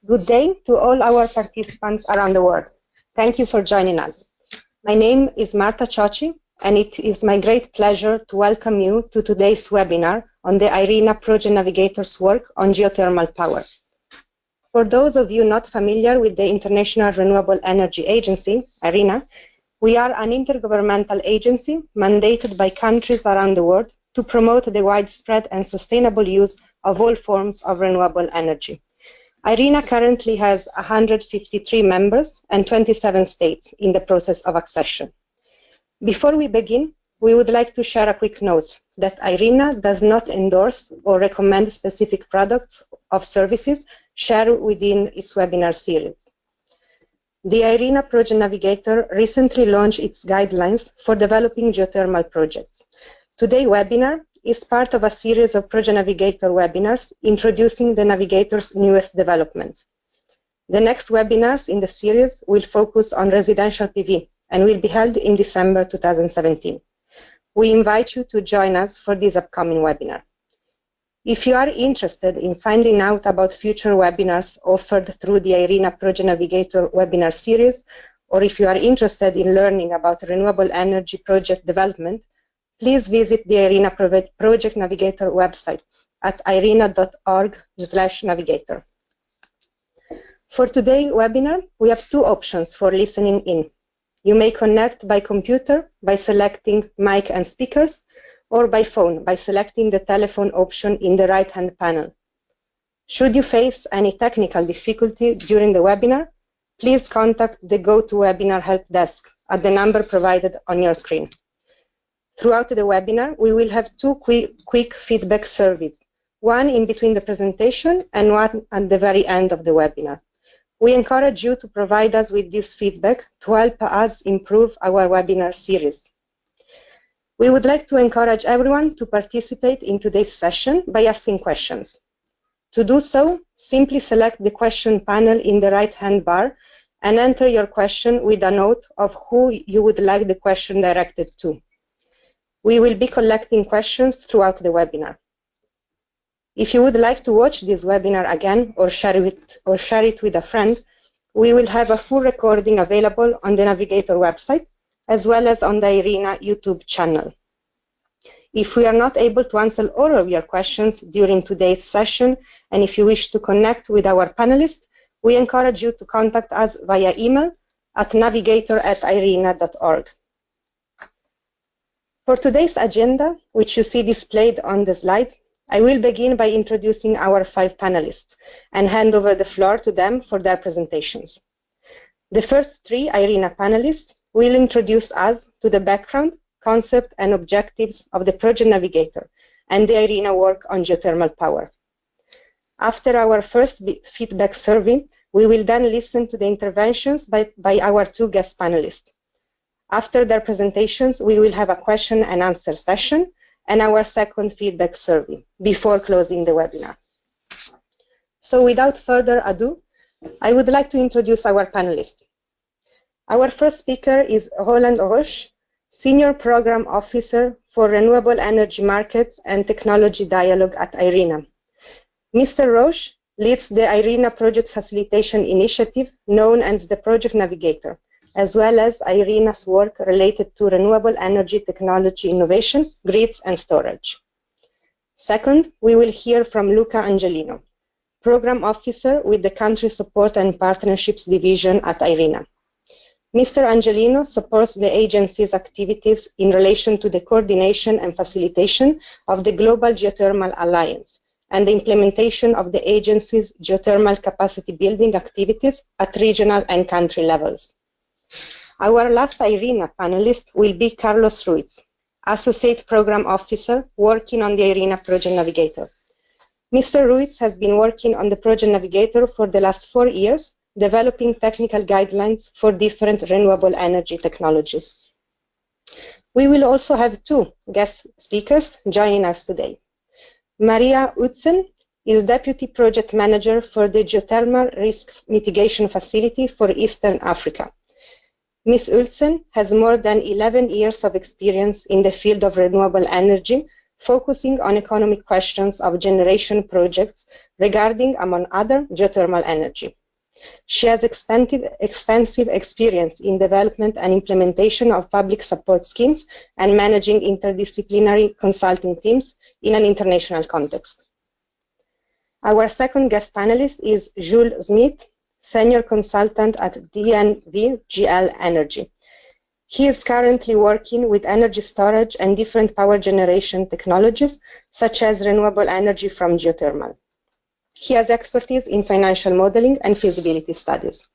Good day to all our participants around the world. Thank you for joining us. My name is Marta Ciocci, and it is my great pleasure to welcome you to today's webinar on the IRENA Project Navigator's work on geothermal power. For those of you not familiar with the International Renewable Energy Agency, IRENA, we are an intergovernmental agency mandated by countries around the world to promote the widespread and sustainable use of all forms of renewable energy. IRENA currently has 153 members and 27 states in the process of accession. Before we begin, we would like to share a quick note that IRENA does not endorse or recommend specific products or services shared within its webinar series. The IRENA Project Navigator recently launched its guidelines for developing geothermal projects. Today's webinar is part of a series of Project Navigator webinars introducing the Navigator's newest developments. The next webinars in the series will focus on residential PV and will be held in December 2017. We invite you to join us for this upcoming webinar. If you are interested in finding out about future webinars offered through the IRENA Project Navigator webinar series, or if you are interested in learning about renewable energy project development, please visit the IRENA Project Navigator website at irena.org/navigator. For today's webinar, we have two options for listening in. You may connect by computer by selecting mic and speakers, or by phone by selecting the telephone option in the right-hand panel. Should you face any technical difficulty during the webinar, please contact the GoToWebinar help desk at the number provided on your screen. Throughout the webinar, we will have two quick feedback surveys, one in between the presentation and one at the very end of the webinar. We encourage you to provide us with this feedback to help us improve our webinar series. We would like to encourage everyone to participate in today's session by asking questions. To do so, simply select the question panel in the right-hand bar and enter your question with a note of who you would like the question directed to. We will be collecting questions throughout the webinar. If you would like to watch this webinar again or share it with a friend, we will have a full recording available on the Navigator website, as well as on the IRENA YouTube channel. If we are not able to answer all of your questions during today's session, and if you wish to connect with our panelists, we encourage you to contact us via email at navigator@irena.org. For today's agenda, which you see displayed on the slide, I will begin by introducing our 5 panelists and hand over the floor to them for their presentations. The first 3 IRENA panelists will introduce us to the background, concept, and objectives of the Project Navigator and the IRENA work on geothermal power. After our first feedback survey, we will then listen to the interventions by our 2 guest panelists. After their presentations, we will have a question and answer session and our second feedback survey before closing the webinar. So without further ado, I would like to introduce our panelists. Our first speaker is Roland Roche, Senior Program Officer for Renewable Energy Markets and Technology Dialogue at IRENA. Mr. Roche leads the IRENA Project Facilitation Initiative, known as the Project Navigator, as well as IRENA's work related to renewable energy technology innovation, grids, and storage. Second, we will hear from Luca Angelino, Program Officer with the Country Support and Partnerships Division at IRENA. Mr. Angelino supports the agency's activities in relation to the coordination and facilitation of the Global Geothermal Alliance and the implementation of the agency's geothermal capacity building activities at regional and country levels. Our last IRENA panelist will be Carlos Ruiz, Associate Program Officer working on the IRENA Project Navigator. Mr. Ruiz has been working on the Project Navigator for the last 4 years, developing technical guidelines for different renewable energy technologies. We will also have 2 guest speakers joining us today. Maria Utzen is Deputy Project Manager for the Geothermal Risk Mitigation Facility for Eastern Africa. Ms. Utzen has more than 11 years of experience in the field of renewable energy, focusing on economic questions of generation projects regarding, among other, geothermal energy. She has extensive experience in development and implementation of public support schemes and managing interdisciplinary consulting teams in an international context. Our second guest panelist is Jules Smith, Senior Consultant at DNV GL Energy. He is currently working with energy storage and different power generation technologies, such as renewable energy from geothermal. He has expertise in financial modeling and feasibility studies.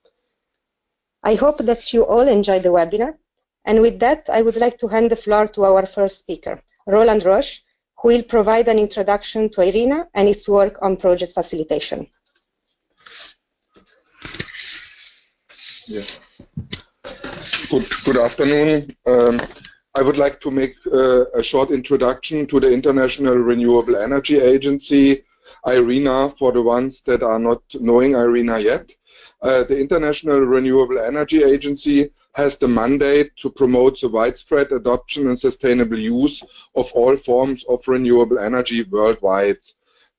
I hope that you all enjoyed the webinar. And with that, I would like to hand the floor to our first speaker, Roland Roche, who will provide an introduction to IRENA and its work on project facilitation. Yeah. Good afternoon. I would like to make a short introduction to the International Renewable Energy Agency, IRENA, for the ones that are not knowing IRENA yet. The International Renewable Energy Agency has the mandate to promote the widespread adoption and sustainable use of all forms of renewable energy worldwide.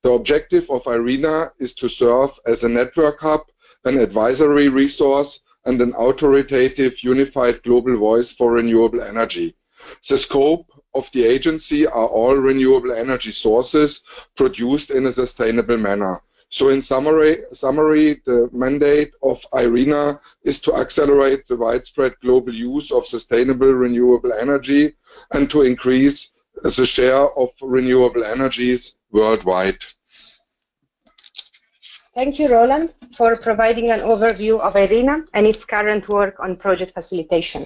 The objective of IRENA is to serve as a network hub, an advisory resource, and an authoritative unified global voice for renewable energy. The scope of the agency are all renewable energy sources produced in a sustainable manner. So in summary, the mandate of IRENA is to accelerate the widespread global use of sustainable renewable energy and to increase the share of renewable energies worldwide. Thank you, Roland, for providing an overview of IRENA and its current work on project facilitation.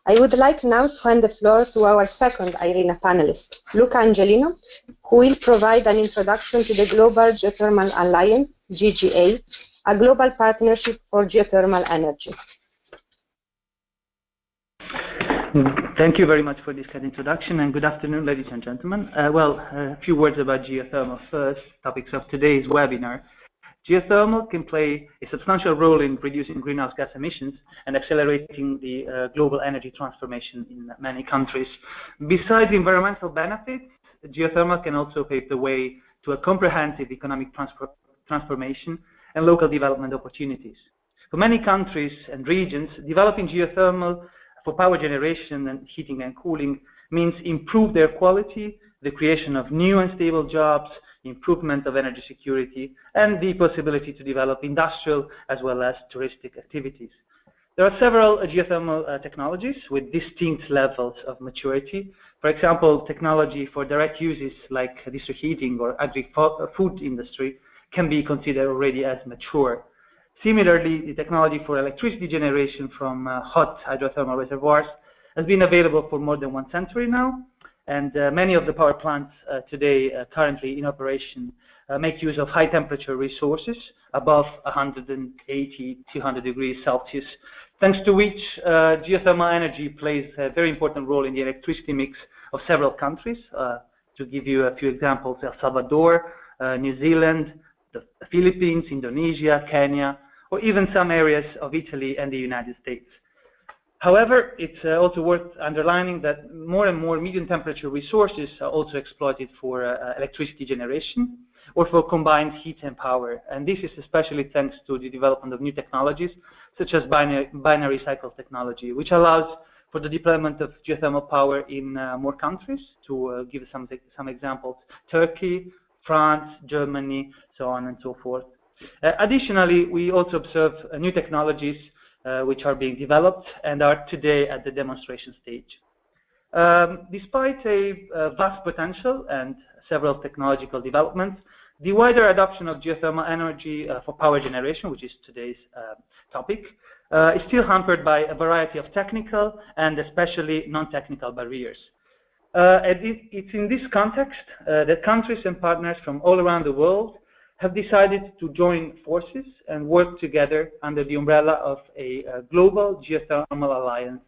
I would like now to hand the floor to our second IRENA panelist, Luca Angelino, who will provide an introduction to the Global Geothermal Alliance, GGA, a global partnership for geothermal energy. Thank you very much for this kind introduction, and good afternoon, ladies and gentlemen. A few words about geothermal first, topics of today's webinar. Geothermal can play a substantial role in reducing greenhouse gas emissions and accelerating the global energy transformation in many countries. Besides the environmental benefits, geothermal can also pave the way to a comprehensive economic transformation and local development opportunities. For many countries and regions, developing geothermal for power generation and heating and cooling means improved air quality, the creation of new and stable jobs, improvement of energy security, and the possibility to develop industrial as well as touristic activities. There are several geothermal technologies with distinct levels of maturity. For example, technology for direct uses like district heating or agri-food industry can be considered already as mature. Similarly, the technology for electricity generation from hot hydrothermal reservoirs has been available for more than 1 century now, and many of the power plants today currently in operation make use of high temperature resources above 180-200 degrees Celsius, thanks to which geothermal energy plays a very important role in the electricity mix of several countries. To give you a few examples, El Salvador, New Zealand, the Philippines, Indonesia, Kenya, or even some areas of Italy and the United States. However, it's also worth underlining that more and more medium temperature resources are also exploited for electricity generation or for combined heat and power. And this is especially thanks to the development of new technologies such as binary cycle technology, which allows for the deployment of geothermal power in more countries. To give some examples, Turkey, France, Germany, so on and so forth. Additionally, we also observe new technologies which are being developed and are today at the demonstration stage. Despite a vast potential and several technological developments, the wider adoption of geothermal energy for power generation, which is today's topic, is still hampered by a variety of technical and especially non-technical barriers. It's in this context that countries and partners from all around the world have decided to join forces and work together under the umbrella of a global geothermal alliance,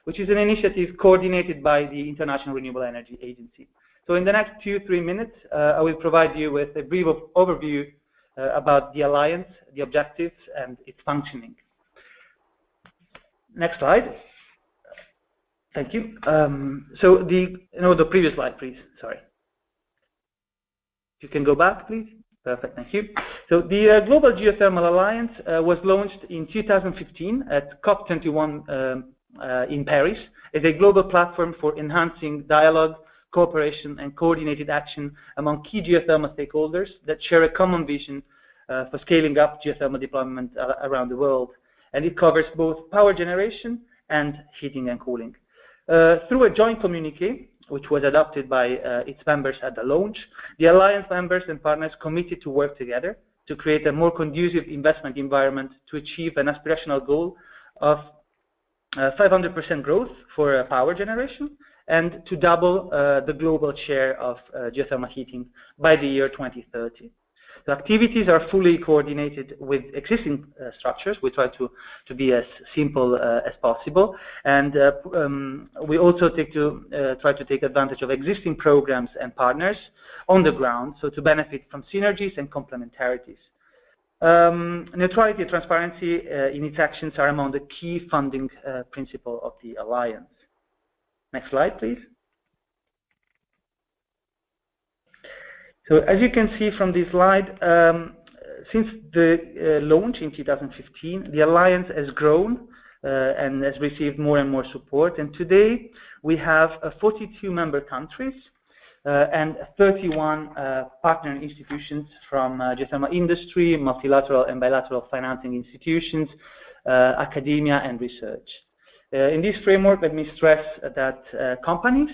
which is an initiative coordinated by the International Renewable Energy Agency. So in the next 2-3 minutes, I will provide you with a brief overview about the alliance, the objectives, and its functioning. Next slide. Thank you. So the previous slide, please. Sorry. you can go back, please. Perfect, thank you. So the Global Geothermal Alliance was launched in 2015 at COP21 in Paris as a global platform for enhancing dialogue, cooperation, and coordinated action among key geothermal stakeholders that share a common vision for scaling up geothermal deployment around the world. And it covers both power generation and heating and cooling. Through a joint communique, which was adopted by its members at the launch, the Alliance members and partners committed to work together to create a more conducive investment environment to achieve an aspirational goal of 500% growth for power generation and to double the global share of geothermal heating by the year 2030. The activities are fully coordinated with existing structures. We try to be as simple as possible, and we also try to take advantage of existing programs and partners on the ground, so to benefit from synergies and complementarities. Neutrality and transparency in its actions are among the key funding principles of the Alliance. Next slide, please. So as you can see from this slide, since the launch in 2015, the Alliance has grown and has received more and more support. And today we have 42 member countries and 31 partner institutions from geothermal industry, multilateral and bilateral financing institutions, academia, and research. In this framework, let me stress that companies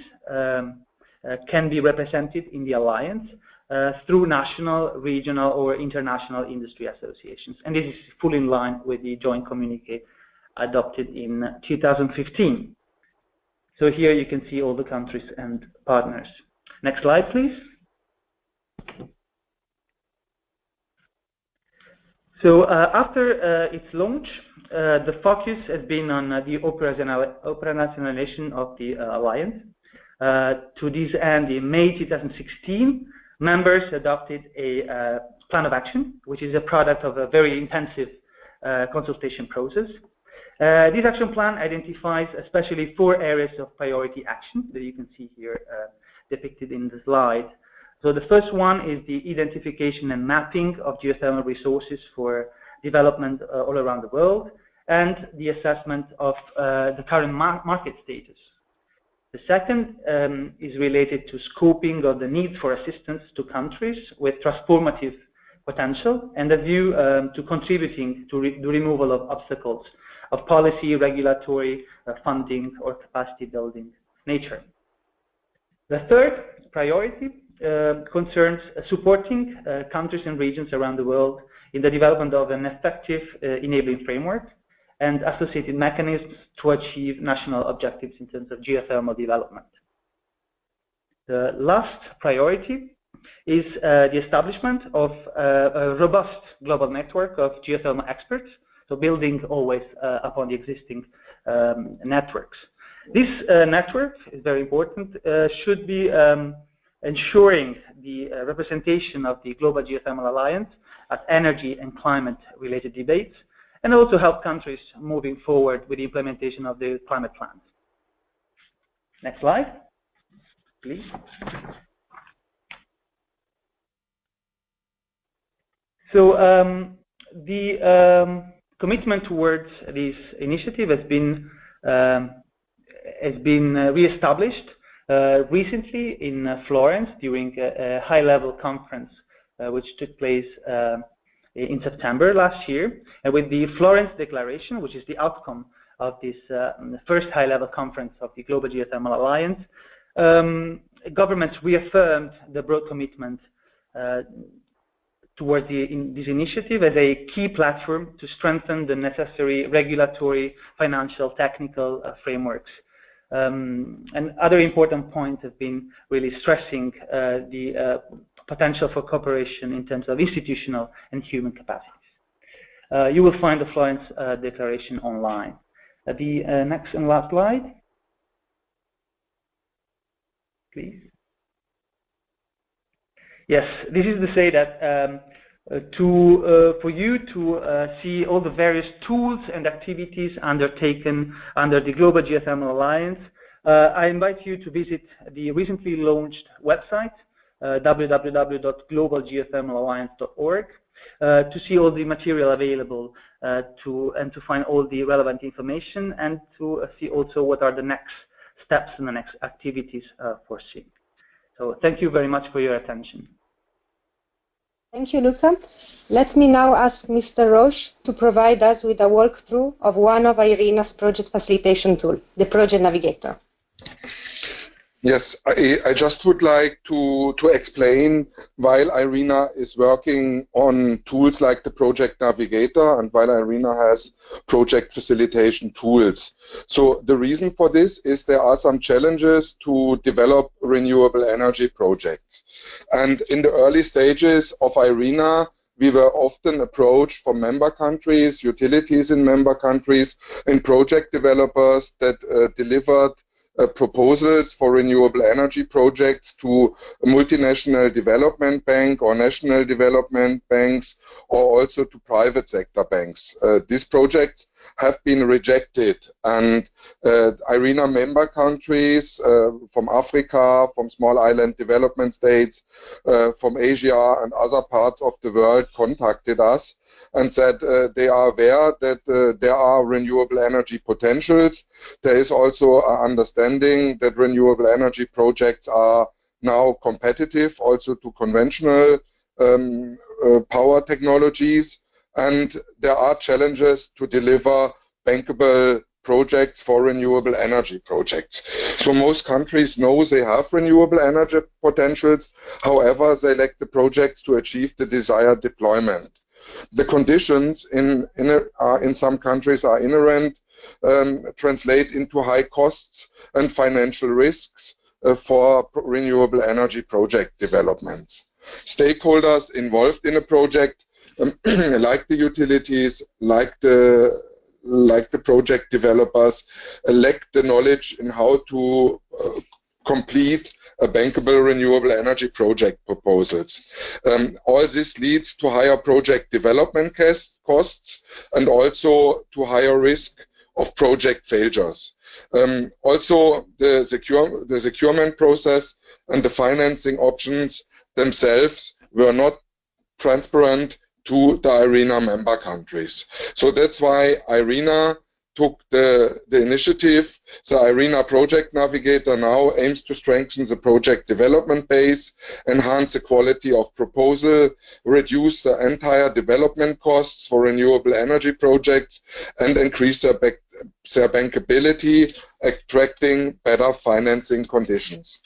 can be represented in the Alliance through national, regional, or international industry associations. And this is fully in line with the joint communique adopted in 2015. So here you can see all the countries and partners. Next slide, please. So after its launch, the focus has been on the operationalization of the Alliance. To this end, in May 2016, members adopted a plan of action, which is a product of a very intensive consultation process. This action plan identifies especially 4 areas of priority action that you can see here depicted in the slide. So the first one is the identification and mapping of geothermal resources for development all around the world, and the assessment of the current market status. The second is related to scoping of the needs for assistance to countries with transformative potential and a view to contributing to the removal of obstacles of policy, regulatory, funding, or capacity building nature. The third priority concerns supporting countries and regions around the world in the development of an effective enabling framework and associated mechanisms to achieve national objectives in terms of geothermal development. The last priority is the establishment of a robust global network of geothermal experts, so building always upon the existing networks. This network is very important, should be ensuring the representation of the Global Geothermal Alliance at energy and climate related debates, and also help countries moving forward with the implementation of the climate plans. Next slide, please. So the commitment towards this initiative has been re-established recently in Florence during a high-level conference which took place in September last year, and with the Florence Declaration, which is the outcome of this first high-level conference of the Global Geothermal Alliance, governments reaffirmed the broad commitment towards this initiative as a key platform to strengthen the necessary regulatory, financial, technical frameworks. And other important points have been really stressing the potential for cooperation in terms of institutional and human capacities. You will find the Florence Declaration online. The next and last slide, please. Yes, this is to say that for you to see all the various tools and activities undertaken under the Global Geothermal Alliance, I invite you to visit the recently launched website, www.globalgeothermalalliance.org, to see all the material available and to find all the relevant information, and to see also what are the next steps and the next activities foreseen. So thank you very much for your attention. Thank you, Luca. Let me now ask Mr. Roche to provide us with a walkthrough of one of IRENA's project facilitation tool, the Project Navigator. Yes, I just would like to explain, while IRENA is working on tools like the Project Navigator and while IRENA has project facilitation tools. So the reason for this is there are some challenges to develop renewable energy projects. And in the early stages of IRENA, we were often approached from member countries, utilities in member countries, and project developers that delivered proposals for renewable energy projects to a multinational development bank or national development banks, or also to private sector banks. These projects have been rejected, and IRENA member countries from Africa, from small island development states, from Asia and other parts of the world contacted us and said they are aware that there are renewable energy potentials. There is also an understanding that renewable energy projects are now competitive also to conventional power technologies, and there are challenges to deliver bankable projects for renewable energy projects. So most countries know they have renewable energy potentials, however they lack the projects to achieve the desired deployment. The conditions in some countries are inherent, translate into high costs and financial risks for renewable energy project developments. Stakeholders involved in a project, like the utilities, like the project developers, lack the knowledge in how to complete a bankable renewable energy project proposals. All this leads to higher project development costs and also to higher risk of project failures. Also, the securement process and the financing options themselves were not transparent to the IRENA member countries. So that's why IRENA took the initiative. The IRENA Project Navigator now aims to strengthen the project development base, enhance the quality of proposal, reduce the entire development costs for renewable energy projects, and increase their bankability, attracting better financing conditions.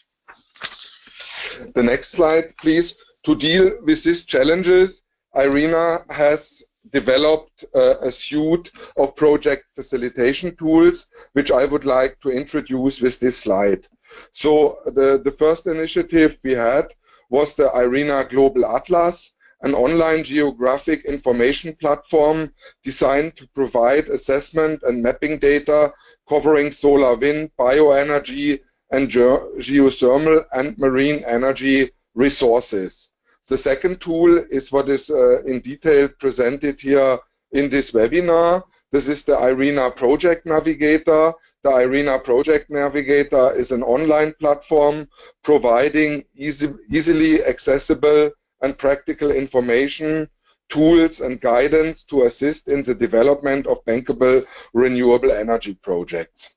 The next slide, please. To deal with these challenges, IRENA has developed a suite of project facilitation tools, which I would like to introduce with this slide. So the first initiative we had was the IRENA Global Atlas, an online geographic information platform designed to provide assessment and mapping data covering solar, wind, bioenergy, and geothermal and marine energy resources. The second tool is what is in detail presented here in this webinar. This is the IRENA Project Navigator. The IRENA Project Navigator is an online platform providing easily accessible and practical information, tools and guidance to assist in the development of bankable renewable energy projects.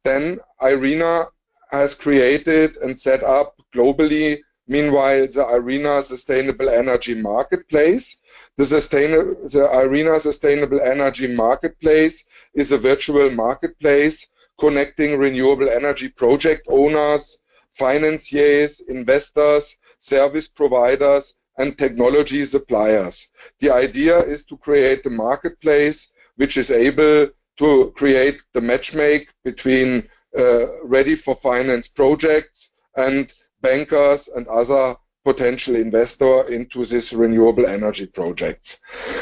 Then IRENA has created and set up globally, meanwhile, the IRENA Sustainable Energy Marketplace. The IRENA Sustainable Energy Marketplace is a virtual marketplace connecting renewable energy project owners, financiers, investors, service providers, and technology suppliers. The idea is to create a marketplace which is able to create the matchmake between ready for finance projects and bankers and other potential investors into these renewable energy projects.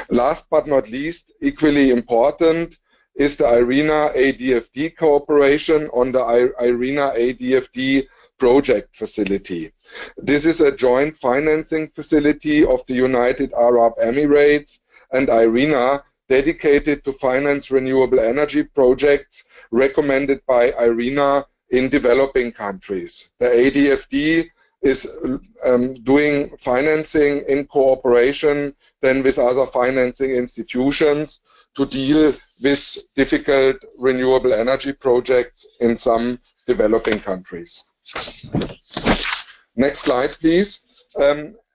Last but not least, equally important, is the IRENA ADFD cooperation on the IRENA ADFD project facility. This is a joint financing facility of the United Arab Emirates and IRENA, dedicated to finance renewable energy projects recommended by IRENA in developing countries. The ADFD is doing financing in cooperation then with other financing institutions to deal with difficult renewable energy projects in some developing countries. Next slide, please.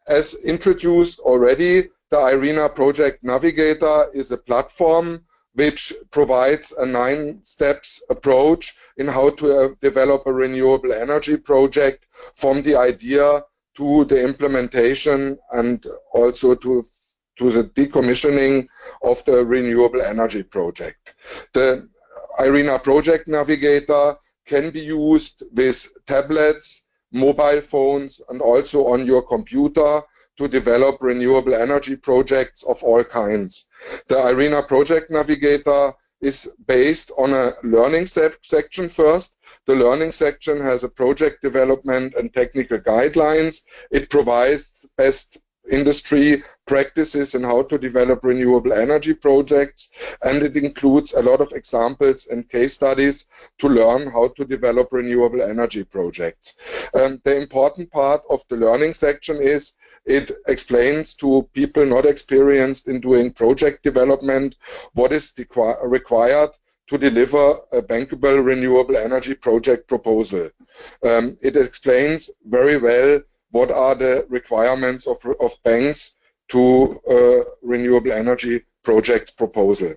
As introduced already, the IRENA Project Navigator is a platform which provides a 9-steps approach in how to develop a renewable energy project from the idea to the implementation and also to the decommissioning of the renewable energy project. The IRENA Project Navigator can be used with tablets, mobile phones, and also on your computer to develop renewable energy projects of all kinds. The IRENA Project Navigator is based on a learning section first. The learning section has a project development and technical guidelines. It provides best industry practices in how to develop renewable energy projects, and it includes a lot of examples and case studies to learn how to develop renewable energy projects. The important part of the learning section is it explains to people not experienced in doing project development what is required to deliver a bankable renewable energy project proposal. It explains very well what are the requirements of banks to renewable energy projects proposal.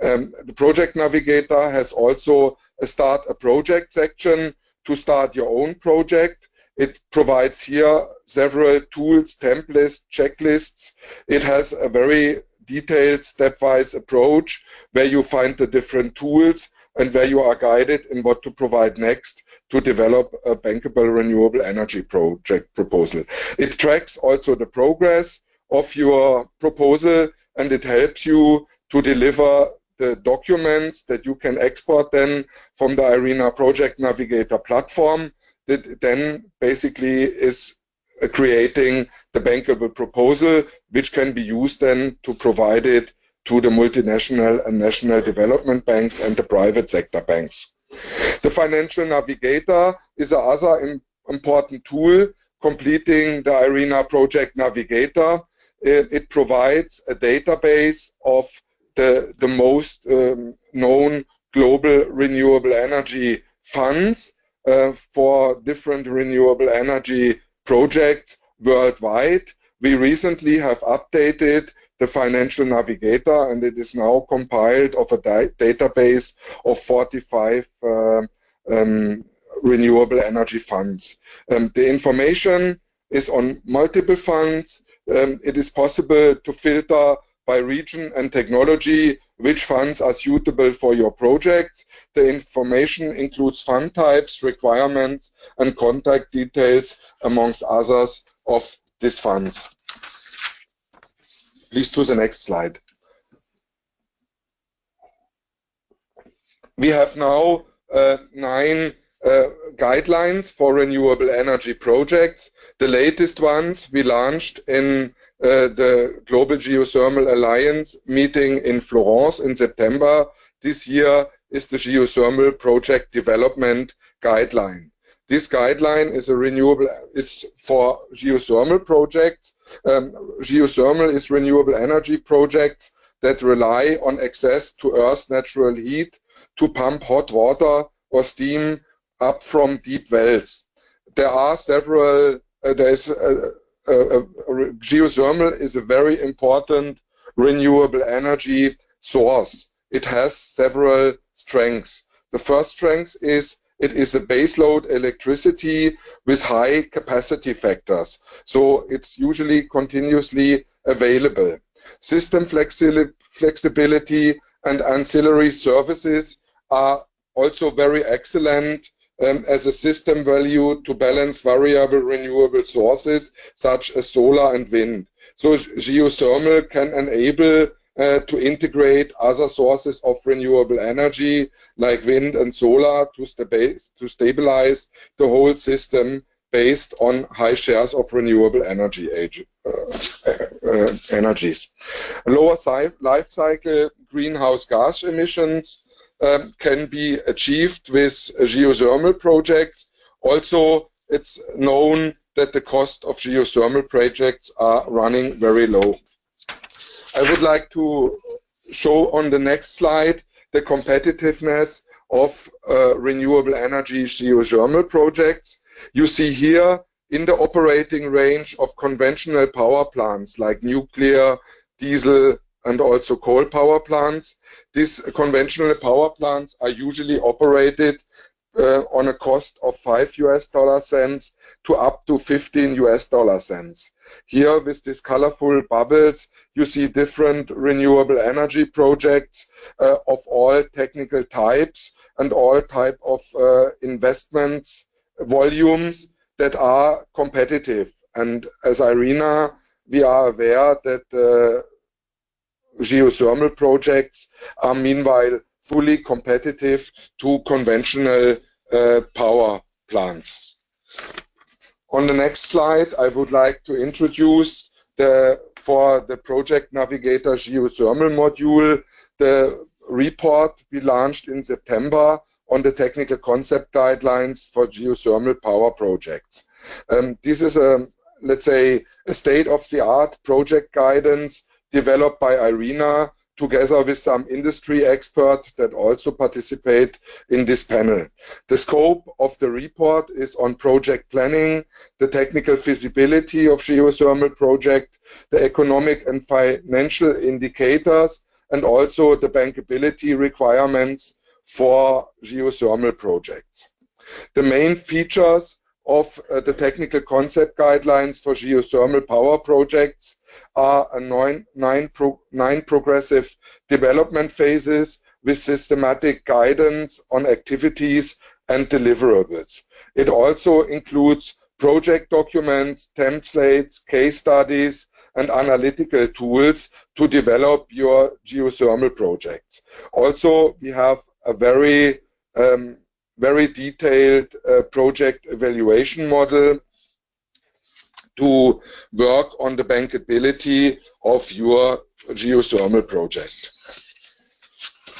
The Project Navigator has also a Start a Project section to start your own project. It provides here several tools, templates, checklists. It has a very detailed stepwise approach where you find the different tools and where you are guided in what to provide next to develop a bankable renewable energy project proposal. It tracks also the progress of your proposal, and it helps you to deliver the documents that you can export then from the IRENA Project Navigator platform that then basically is creating the bankable proposal, which can be used then to provide it to the multinational and national development banks and the private sector banks. The Financial Navigator is another important tool completing the IRENA Project Navigator. It provides a database of the most known global renewable energy funds for different renewable energy projects worldwide. We recently have updated the Financial Navigator, and it is now compiled of a database of 45 renewable energy funds. The information is on multiple funds. It is possible to filter by region and technology which funds are suitable for your projects. The information includes fund types, requirements, and contact details, amongst others, of these funds. Please to the next slide. We have now 9 guidelines for renewable energy projects. The latest ones we launched in the Global Geothermal Alliance meeting in Florence in September this year is the Geothermal Project Development Guideline. This guideline is for geothermal projects. Geothermal is renewable energy projects that rely on access to Earth's natural heat to pump hot water or steam up from deep wells. There are several. Geothermal is a very important renewable energy source. It has several strengths. The first strength is it is a baseload electricity with high capacity factors, so it's usually continuously available. System flexibility and ancillary services are also very excellent as a system value to balance variable renewable sources such as solar and wind. So geothermal can enable to integrate other sources of renewable energy like wind and solar to stabilize the whole system based on high shares of renewable energy energies. Lower life cycle greenhouse gas emissions can be achieved with geothermal projects. Also, it's known that the cost of geothermal projects are running very low. I would like to show on the next slide the competitiveness of renewable energy geothermal projects. You see here in the operating range of conventional power plants like nuclear, diesel, and also coal power plants. These conventional power plants are usually operated on a cost of $5 to up to $15. Here with these colorful bubbles you see different renewable energy projects of all technical types and all type of investments volumes that are competitive. And as IRENA we are aware that geothermal projects are meanwhile fully competitive to conventional power plants. On the next slide, I would like to introduce for the Project Navigator Geothermal module, the report we launched in September on the technical concept guidelines for geothermal power projects. This is let's say, a state-of-the-art project guidance developed by IRENA together with some industry experts that also participate in this panel. The scope of the report is on project planning, the technical feasibility of geothermal project, the economic and financial indicators, and also the bankability requirements for geothermal projects. The main features of the technical concept guidelines for geothermal power projects are nine progressive development phases with systematic guidance on activities and deliverables. It also includes project documents, templates, case studies, and analytical tools to develop your geothermal projects. Also, we have a very detailed project evaluation model to work on the bankability of your geothermal project.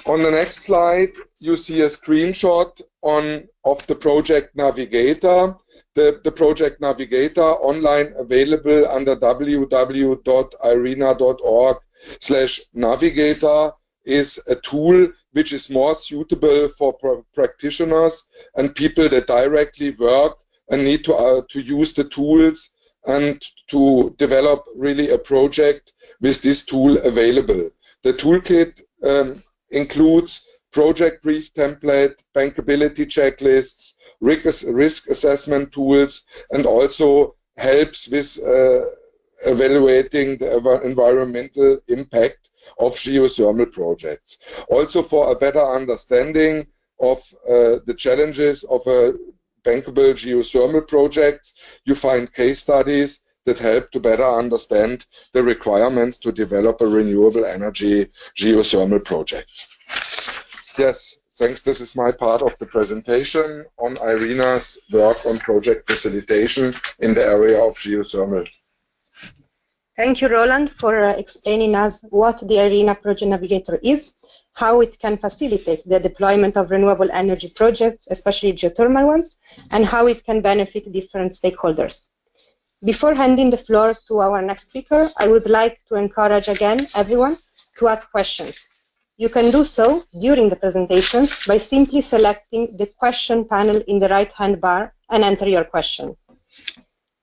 On the next slide, you see a screenshot of the Project Navigator. The Project Navigator, online available under www.irena.org/navigator, is a tool which is more suitable for practitioners and people that directly work and need to use the tools and to develop really a project with this tool available. The toolkit includes project brief template, bankability checklists, risk assessment tools, and also helps with evaluating the environmental impact of geothermal projects. Also, for a better understanding of the challenges of a bankable geothermal projects, you find case studies that help to better understand the requirements to develop a renewable energy geothermal project. Yes, thanks. This is my part of the presentation on IRENA's work on project facilitation in the area of geothermal. Thank you, Roland, for explaining us what the IRENA Project Navigator is, how it can facilitate the deployment of renewable energy projects, especially geothermal ones, and how it can benefit different stakeholders. Before handing the floor to our next speaker, I would like to encourage again everyone to ask questions. You can do so during the presentations by simply selecting the question panel in the right-hand bar and enter your question.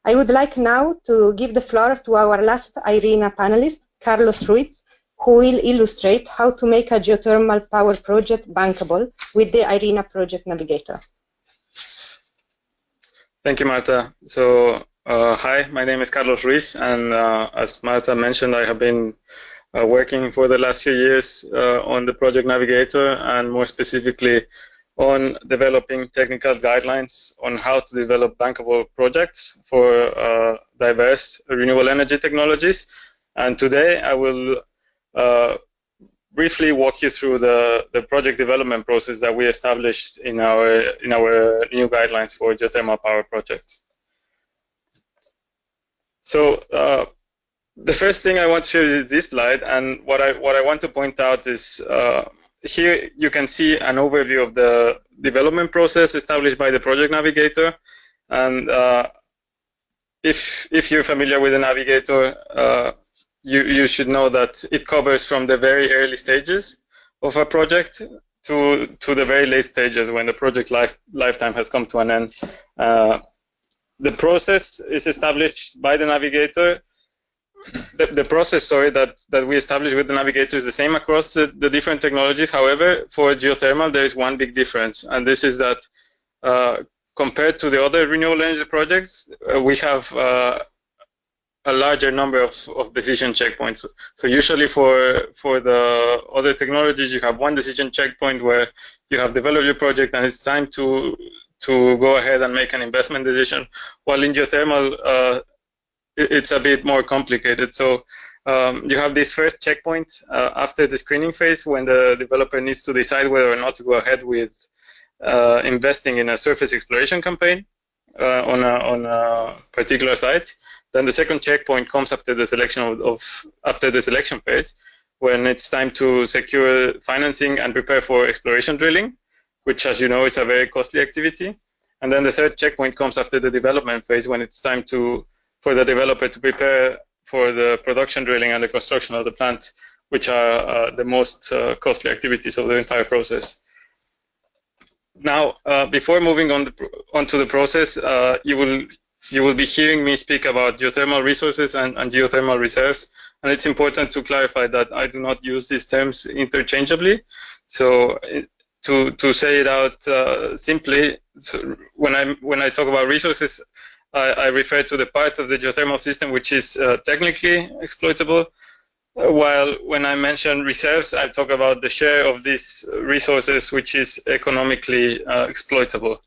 I would like now to give the floor to our last IRENA panelist, Carlos Ruiz, who will illustrate how to make a geothermal power project bankable with the IRENA Project Navigator. Thank you, Marta. So, hi, my name is Carlos Ruiz, and as Marta mentioned, I have been working for the last few years on the Project Navigator, and more specifically on developing technical guidelines on how to develop bankable projects for diverse renewable energy technologies. And today I will briefly walk you through the project development process that we established in our new guidelines for geothermal power projects. So the first thing I want to show you is this slide, and what I want to point out is here you can see an overview of the development process established by the Project Navigator, and if you're familiar with the Navigator, you should know that it covers from the very early stages of a project to the very late stages when the project lifetime has come to an end. The process is established by the Navigator. The process, that we established with the Navigator is the same across the different technologies. However, for geothermal, there is one big difference, and this is that compared to the other renewable energy projects, we have a larger number of decision checkpoints. So usually for the other technologies, you have one decision checkpoint where you have developed your project and it's time to go ahead and make an investment decision. While in geothermal, it's a bit more complicated. So you have this first checkpoint after the screening phase when the developer needs to decide whether or not to go ahead with investing in a surface exploration campaign on a particular site. Then the second checkpoint comes after the selection after the selection phase, when it's time to secure financing and prepare for exploration drilling, which, as you know, is a very costly activity. And then the third checkpoint comes after the development phase, when it's time for the developer to prepare for the production drilling and the construction of the plant, which are the most costly activities of the entire process. Now, before moving on to the process, you will be hearing me speak about geothermal resources and geothermal reserves, and it's important to clarify that I do not use these terms interchangeably. So to say it out simply, so when I talk about resources, I refer to the part of the geothermal system which is technically exploitable, while when I mention reserves, I talk about the share of these resources which is economically exploitable.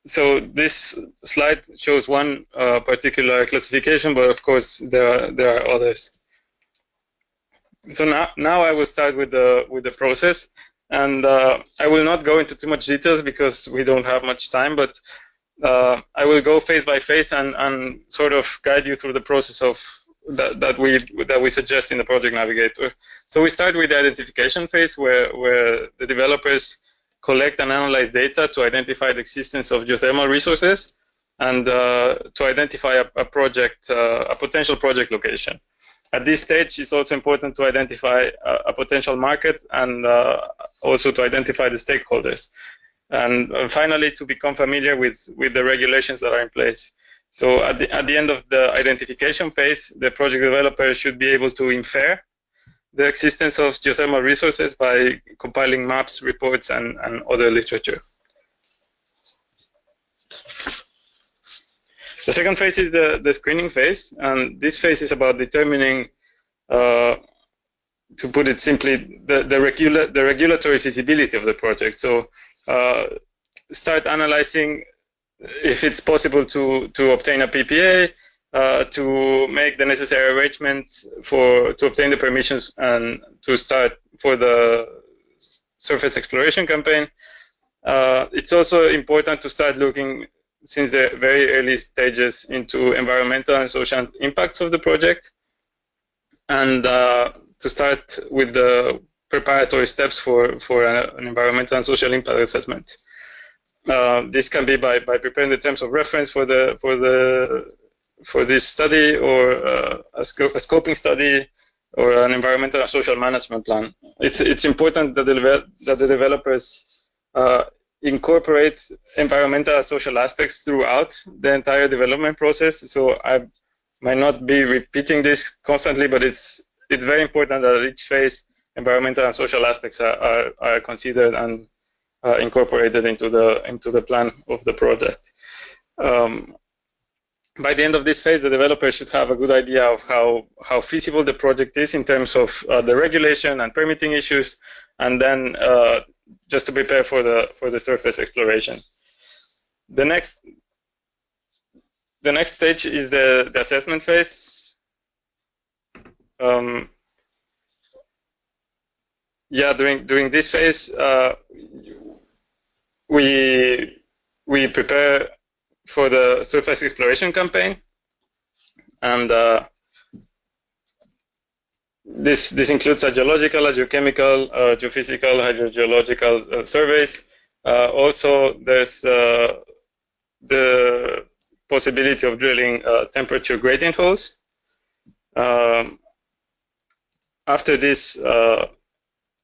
So this slide shows one particular classification, but of course there are others. So now I will start with the process, and I will not go into too much details because we don't have much time, but I will go phase by phase and sort of guide you through the process of that we suggest in the Project Navigator. So we start with the identification phase, where the developers collect and analyze data to identify the existence of geothermal resources and to identify a potential project location. At this stage, it's also important to identify a potential market and also to identify the stakeholders. And finally, to become familiar with the regulations that are in place. So at the end of the identification phase, the project developer should be able to infer the existence of geothermal resources by compiling maps, reports, and other literature. The second phase is the screening phase, and this phase is about determining, to put it simply, the regulatory feasibility of the project. So start analyzing if it's possible to obtain a PPA, to make the necessary arrangements to obtain the permissions and to start for the surface exploration campaign. It's also important to start looking since the very early stages into environmental and social impacts of the project, and to start with the preparatory steps for an environmental and social impact assessment. This can be by preparing the terms of reference for this study, or a scoping study, or an environmental and social management plan. It's important that the developers incorporate environmental and social aspects throughout the entire development process. So I might not be repeating this constantly, but it's very important that at each phase environmental and social aspects are considered and incorporated into the plan of the project. By the end of this phase, the developer should have a good idea of how feasible the project is in terms of the regulation and permitting issues, and then just to prepare for the surface exploration. The next stage is the assessment phase. During this phase, we prepare for the surface exploration campaign, and this includes a geological, a geochemical, geophysical, hydrogeological surveys. Also, there's the possibility of drilling temperature gradient holes. After these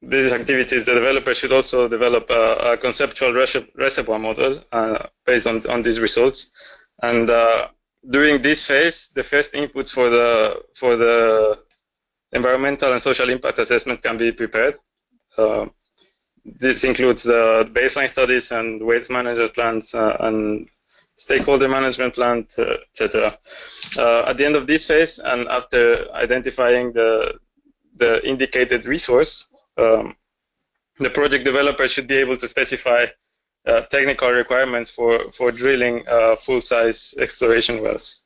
activities, the developer should also develop a conceptual reservoir model based on these results. And during this phase, the first inputs for the environmental and social impact assessment can be prepared. This includes baseline studies and waste management plans and stakeholder management plan, etc. At the end of this phase, and after identifying the indicated resource, the project developer should be able to specify technical requirements for drilling full-size exploration wells.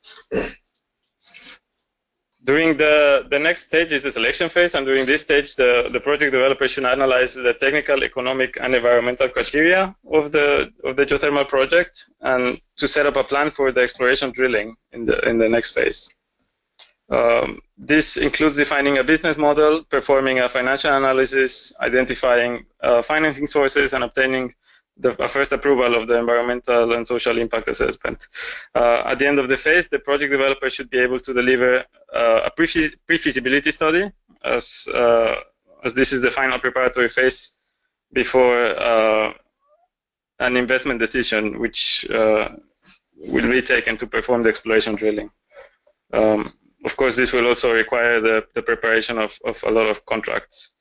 During the next stage is the selection phase, and during this stage, the project developer should analyze the technical, economic, and environmental criteria of the geothermal project, and to set up a plan for the exploration drilling in the next phase. This includes defining a business model, performing a financial analysis, identifying financing sources, and obtaining the first approval of the environmental and social impact assessment. At the end of the phase, the project developer should be able to deliver a pre-feasibility study, as this is the final preparatory phase before an investment decision, which will be taken to perform the exploration drilling. Of course, this will also require the preparation of a lot of contracts.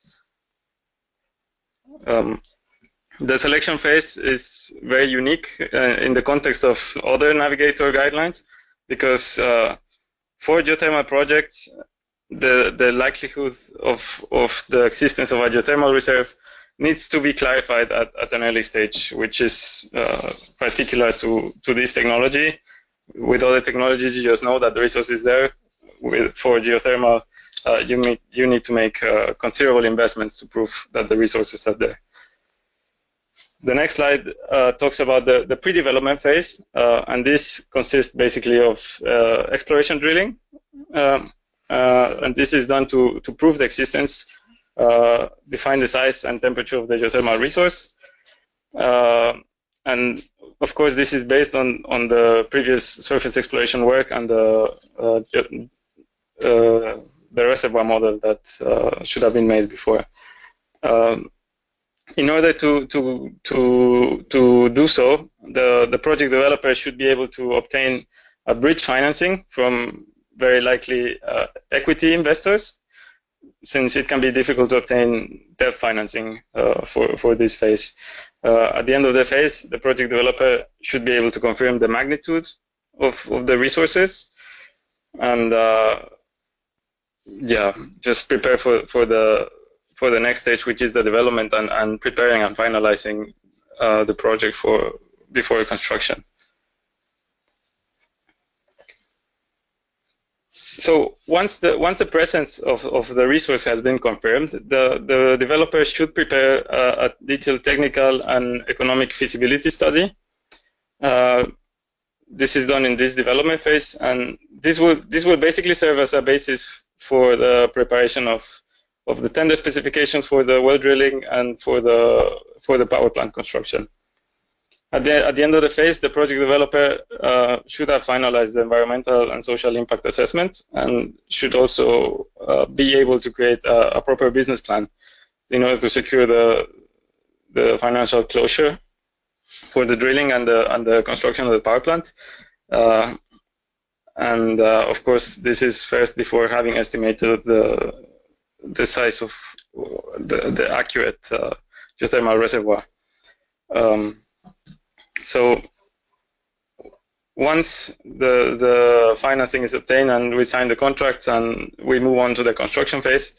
The selection phase is very unique in the context of other navigator guidelines, because for geothermal projects, the likelihood of the existence of a geothermal reserve needs to be clarified at an early stage, which is particular to this technology. With other technologies, you just know that the resource is there. For geothermal, you need to make considerable investments to prove that the resources are there. The next slide talks about the pre-development phase, and this consists basically of exploration drilling, and this is done to prove the existence, define the size and temperature of the geothermal resource, and of course this is based on the previous surface exploration work and the reservoir model that should have been made before. In order to do so, the project developer should be able to obtain a bridge financing from very likely equity investors, since it can be difficult to obtain debt financing for this phase. At the end of the phase, the project developer should be able to confirm the magnitude of the resources, and just prepare for the next stage, which is the development and preparing and finalizing the project before construction. So once the presence of the resource has been confirmed, the developer should prepare a detailed technical and economic feasibility study. This is done in this development phase, and this will basically serve as a basis for the preparation of the tender specifications for the well drilling and for the power plant construction. At the end of the phase, the project developer should have finalized the environmental and social impact assessment, and should also be able to create a proper business plan in order to secure the financial closure for the drilling and the construction of the power plant. Of course, this is first before having estimated the size of the accurate geothermal reservoir. So once the financing is obtained and we sign the contracts and we move on to the construction phase,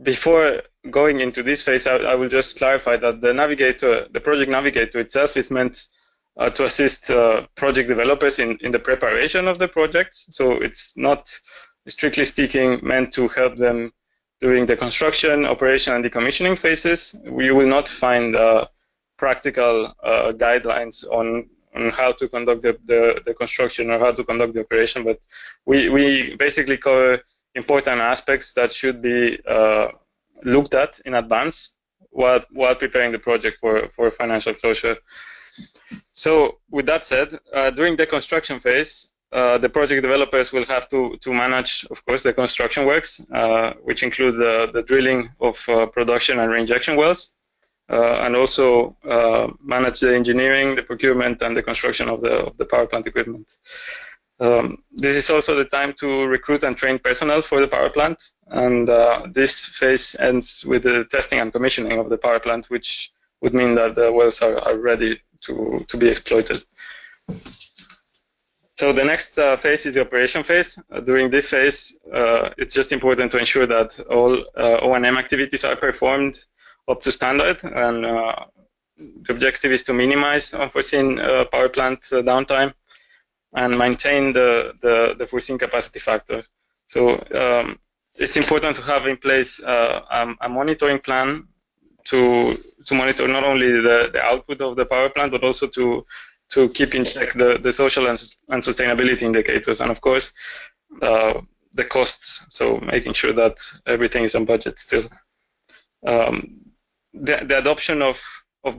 before going into this phase, I will just clarify that the project navigator itself is meant to assist project developers in the preparation of the projects. So it's not, strictly speaking, meant to help them during the construction, operation, and decommissioning phases. We will not find practical guidelines on how to conduct the construction or how to conduct the operation, but we basically cover important aspects that should be looked at in advance while preparing the project for financial closure. So with that said, during the construction phase, the project developers will have to manage, of course, the construction works, which include the drilling of production and reinjection wells, and also manage the engineering, the procurement, and the construction of the power plant equipment. This is also the time to recruit and train personnel for the power plant, and this phase ends with the testing and commissioning of the power plant, which would mean that the wells are ready to be exploited. So the next phase is the operation phase. During this phase, it's just important to ensure that all O&M activities are performed up to standard, and the objective is to minimize unforeseen power plant downtime and maintain the foreseen capacity factor. So it's important to have in place a monitoring plan to monitor not only the output of the power plant, but also to keep in check the social and sustainability indicators, and of course the costs, so making sure that everything is on budget still. The adoption of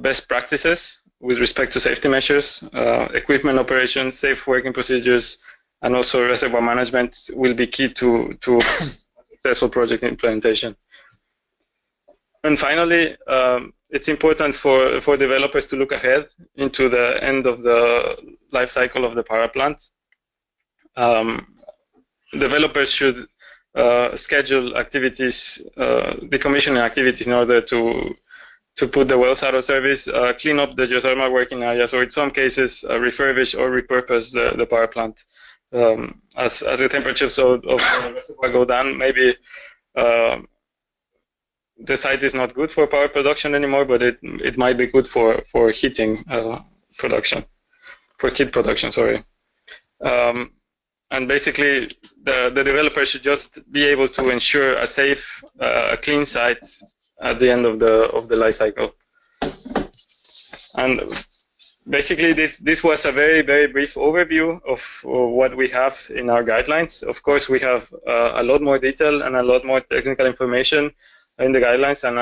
best practices with respect to safety measures, equipment operations, safe working procedures, and also reservoir management will be key to successful project implementation. And finally, it's important for developers to look ahead into the end of the life cycle of the power plant. Developers should schedule activities, decommissioning activities, in order to put the wells out of service, clean up the geothermal working areas, or in some cases refurbish or repurpose the power plant. As the temperatures of the reservoir go down, maybe the site is not good for power production anymore, but it might be good for heating production, for heat production, sorry. And basically, the developer should just be able to ensure a safe, clean site at the end of the life cycle. And basically, this was a very, very brief overview of what we have in our guidelines. Of course, we have a lot more detail and a lot more technical information in the guidelines, and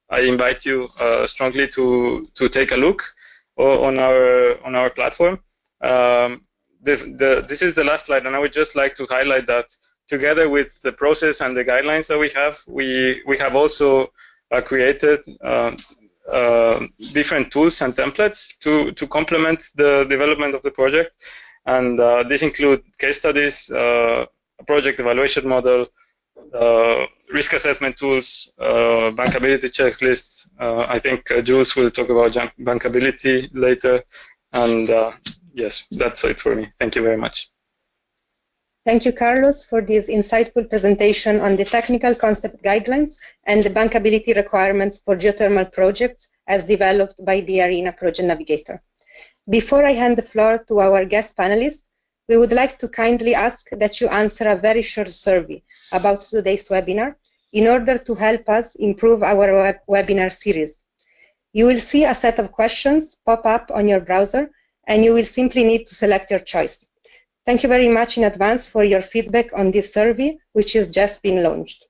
I invite you strongly to take a look on our platform. This is the last slide, and I would just like to highlight that together with the process and the guidelines that we have also created different tools and templates to complement the development of the project, and these include case studies, a project evaluation model, risk assessment tools, bankability checklists. I think Jules will talk about bankability later, and yes, that's it for me. Thank you very much. Thank you, Carlos, for this insightful presentation on the technical concept guidelines and the bankability requirements for geothermal projects as developed by the IRENA Project Navigator. Before I hand the floor to our guest panelists, we would like to kindly ask that you answer a very short survey about today's webinar in order to help us improve our webinar series. You will see a set of questions pop up on your browser, and you will simply need to select your choice. Thank you very much in advance for your feedback on this survey, which has just been launched.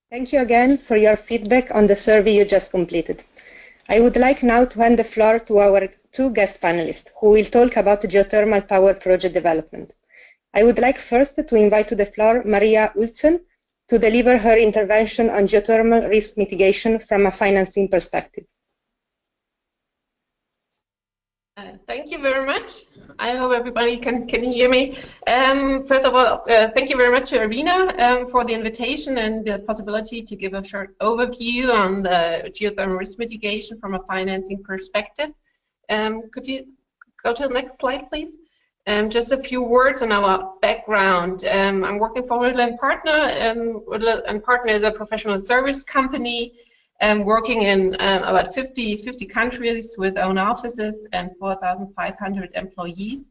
Thank you again for your feedback on the survey you just completed. I would like now to hand the floor to our two guest panelists who will talk about geothermal power project development. I would like first to invite to the floor Maria Ulsen to deliver her intervention on geothermal risk mitigation from a financing perspective. Thank you very much. I hope everybody can hear me. First of all, thank you very much to IRENA for the invitation and the possibility to give a short overview on the geothermal risk mitigation from a financing perspective. Could you go to the next slide, please? Just a few words on our background. I'm working for Woodland Partner, and Woodland Partner is a professional service company working in about 50 countries with own offices and 4,500 employees.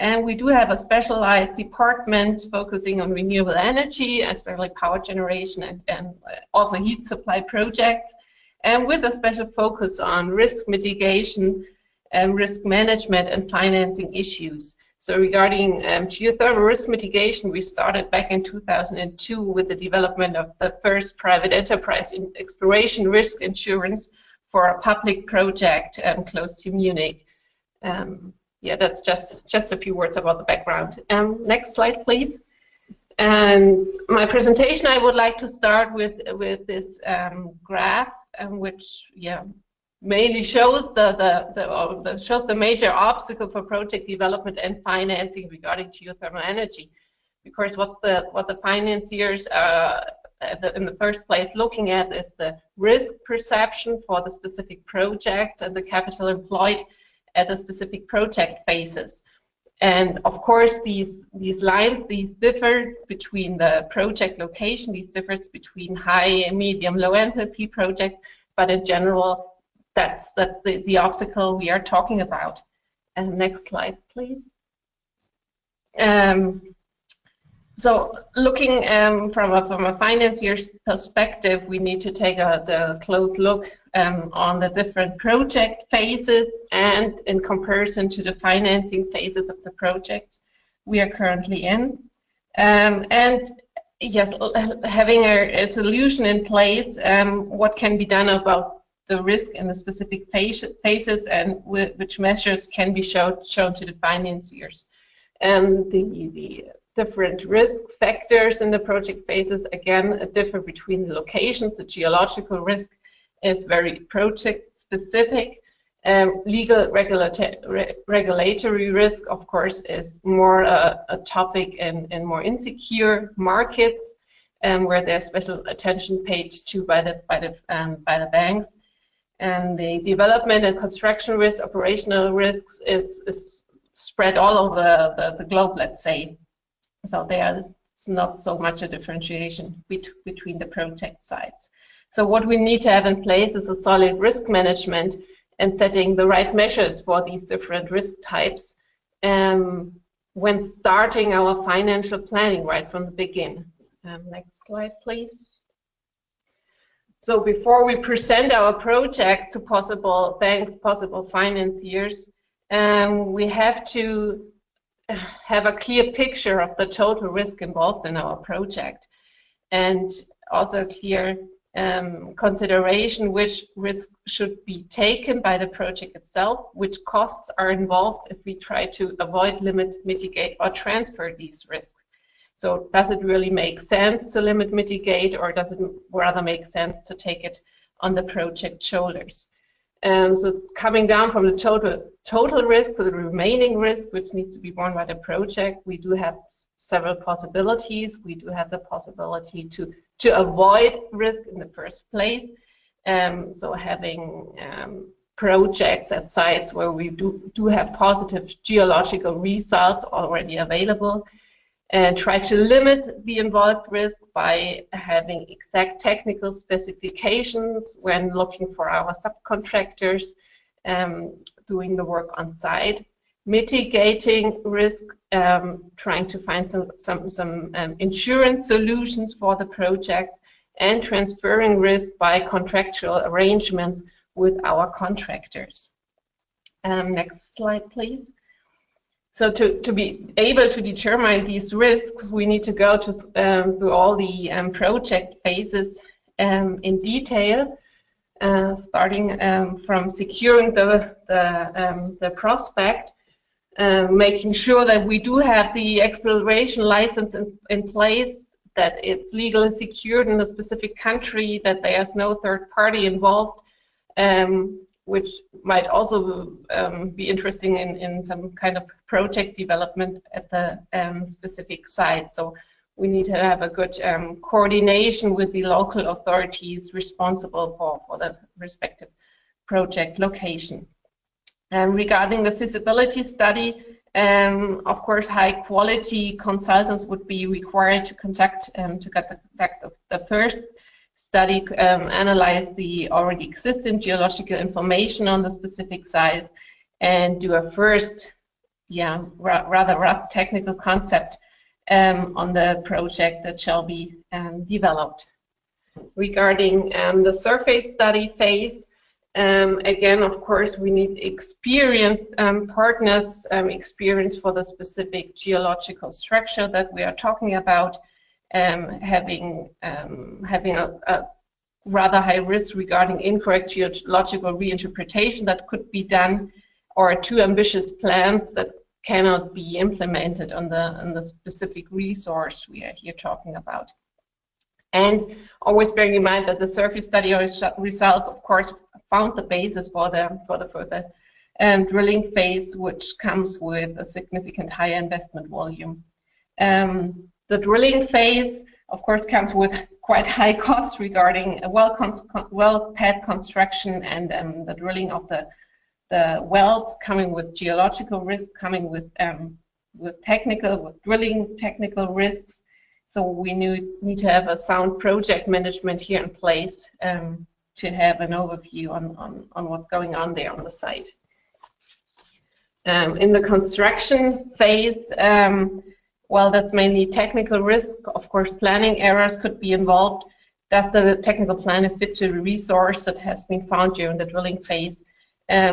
And we do have a specialized department focusing on renewable energy, especially power generation and also heat supply projects, and with a special focus on risk mitigation, risk management, and financing issues. So regarding geothermal risk mitigation, we started back in 2002 with the development of the first private enterprise in exploration risk insurance for a public project close to Munich. Yeah, that's just a few words about the background. Next slide, please. And my presentation, I would like to start with this graph, which mainly shows the major obstacle for project development and financing regarding geothermal energy. Because what the financiers are in the first place looking at is the risk perception for the specific projects and the capital employed at the specific project phases. And of course, these lines, these differ between the project location, these differs between high, medium, low enthalpy project, but in general, that's the obstacle we are talking about. And next slide, please. So looking from a financier's perspective, we need to take a close look on the different project phases and in comparison to the financing phases of the projects we are currently in. And yes, having a solution in place, what can be done about the risk in the specific phases and which measures can be shown to the financiers. And the different risk factors in the project phases, again, differ between the locations. The geological risk is very project specific. Legal regulatory risk, of course, is more a topic in more insecure markets, where there's special attention paid to by the banks. And the development and construction risk, operational risks, is spread all over the globe, let's say. So there's not so much a differentiation between the project sites. So what we need to have in place is a solid risk management and setting the right measures for these different risk types when starting our financial planning right from the beginning. Next slide, please. So before we present our project to possible banks, possible financiers, we have to have a clear picture of the total risk involved in our project, and also clear consideration which risk should be taken by the project itself, which costs are involved if we try to avoid, limit, mitigate, or transfer these risks. So does it really make sense to limit, mitigate, or does it rather make sense to take it on the project shoulders? So coming down from the total risk to the remaining risk, which needs to be borne by the project, we do have several possibilities. We do have the possibility to avoid risk in the first place. So having projects at sites where we do have positive geological results already available, and try to limit the involved risk by having exact technical specifications when looking for our subcontractors doing the work on site, mitigating risk, trying to find some insurance solutions for the project, and transferring risk by contractual arrangements with our contractors. Next slide, please. So to be able to determine these risks, we need to go through all the project phases in detail, starting from securing the prospect, making sure that we do have the exploration license in place, that it's legally secured in a specific country, that there's no third party involved, which might also be interesting in some kind of project development at the specific site. So we need to have a good coordination with the local authorities responsible for the respective project location. Regarding the feasibility study, of course, high-quality consultants would be required to conduct the first study analyze the already existing geological information on the specific size and do a first, rather rough technical concept on the project that shall be developed. Regarding the surface study phase, again, of course, we need experienced partners, experience for the specific geological structure that we are talking about, having a rather high risk regarding incorrect geological reinterpretation that could be done, or too ambitious plans that cannot be implemented on the specific resource we are here talking about. And always bearing in mind that the surface study results, of course, found the basis for the further drilling phase, which comes with a significant higher investment volume. The drilling phase, of course, comes with quite high costs regarding well pad construction and the drilling of the wells, coming with geological risk, coming with drilling technical risks. So we need to have a sound project management here in place to have an overview on what's going on there on the site. In the construction phase, well, that's mainly technical risk. Of course, planning errors could be involved. Does the technical plan fit to the resource that has been found during the drilling phase?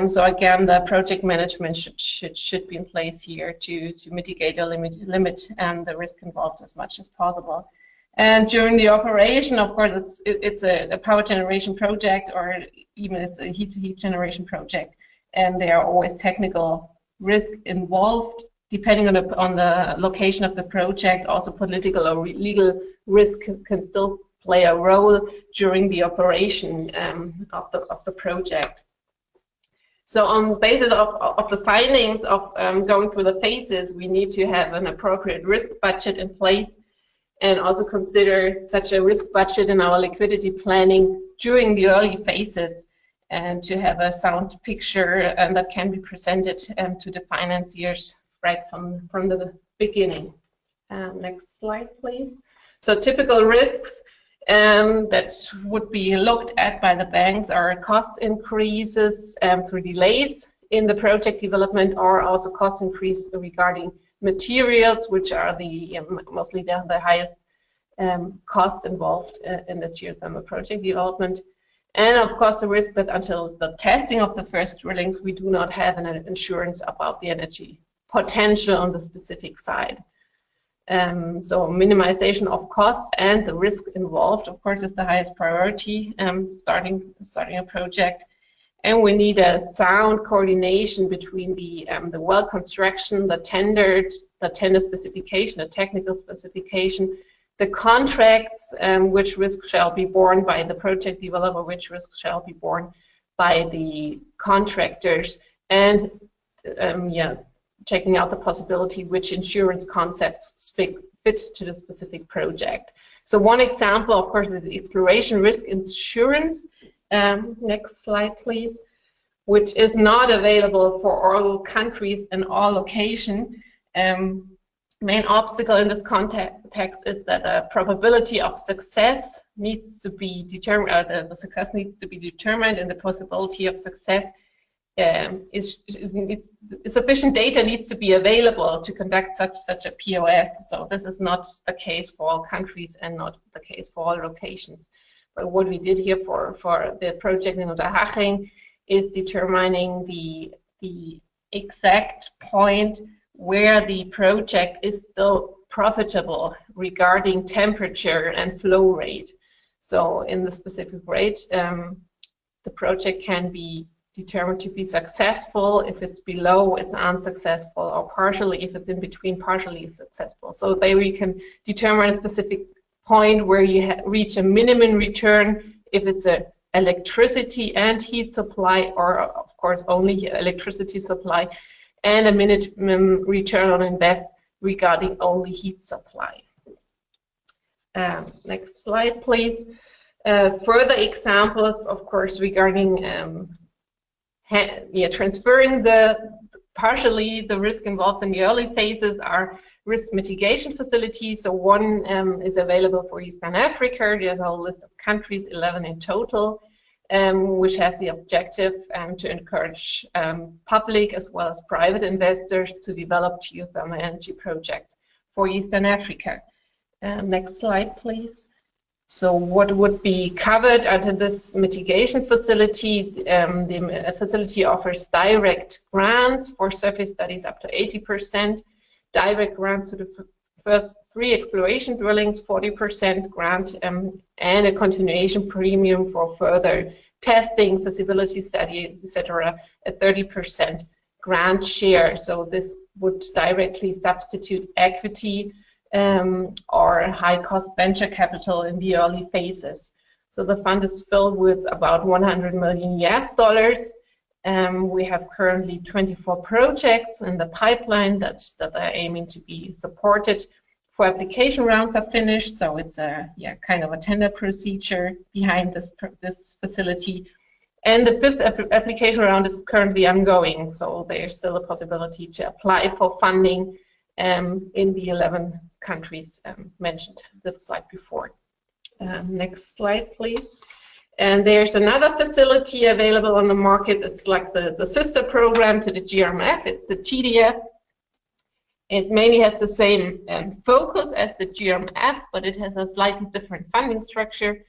So again, the project management should be in place here to mitigate or limit the risk involved as much as possible. And during the operation, of course, it's a power generation project, or even it's a heat generation project, and there are always technical risk involved. Depending on the location of the project, also political or legal risk can still play a role during the operation of the project. So on the basis of the findings of going through the phases, we need to have an appropriate risk budget in place, and also consider such a risk budget in our liquidity planning during the early phases, and to have a sound picture that can be presented to the financiers right from the beginning. Next slide, please. So typical risks that would be looked at by the banks are cost increases through delays in the project development, or also cost increase regarding materials, which are mostly the highest costs involved in the geothermal project development. And of course, the risk that until the testing of the first drillings, we do not have an insurance about the energy potential on the specific side. So minimization of costs and the risk involved, of course, is the highest priority starting a project. And we need a sound coordination between the well construction, the tender specification, the technical specification, the contracts, which risk shall be borne by the project developer, which risk shall be borne by the contractors, and checking out the possibility which insurance concepts fit to the specific project. So one example, of course, is the exploration risk insurance. Next slide, please, which is not available for all countries and all locations. Main obstacle in this context is that the probability of success needs to be determined, the success needs to be determined, and the possibility of success sufficient data needs to be available to conduct such a POS. So this is not the case for all countries and not the case for all locations. But what we did here for the project in Unterhaching is determining the exact point where the project is still profitable regarding temperature and flow rate. So in the specific rate, the project can be determined to be successful. If it's below, it's unsuccessful, or partially, if it's in between, partially successful. So there we can determine a specific point where you reach a minimum return if it's a electricity and heat supply, or of course only electricity supply, and a minimum return on invest regarding only heat supply. Next slide, please. Further examples, of course, regarding transferring partially the risk involved in the early phases are risk mitigation facilities. So one is available for Eastern Africa. There's a whole list of countries, 11 in total, which has the objective to encourage public as well as private investors to develop geothermal energy projects for Eastern Africa. Next slide, please. So what would be covered under this mitigation facility? The facility offers direct grants for surface studies up to 80%, direct grants to the first 3 exploration drillings, 40% grant, and a continuation premium for further testing, feasibility studies, etc., a 30% grant share. So this would directly substitute equity or high-cost venture capital in the early phases. So the fund is filled with about $100 million US. We have currently 24 projects in the pipeline that are aiming to be supported. 4 application rounds are finished, so it's a kind of a tender procedure behind this facility. And the 5th application round is currently ongoing, so there's still a possibility to apply for funding in the 11 countries mentioned the slide before. Next slide, please. And there's another facility available on the market. It's like the sister program to the GRMF. It's the Cheetah. It mainly has the same focus as the GRMF, but it has a slightly different funding structure.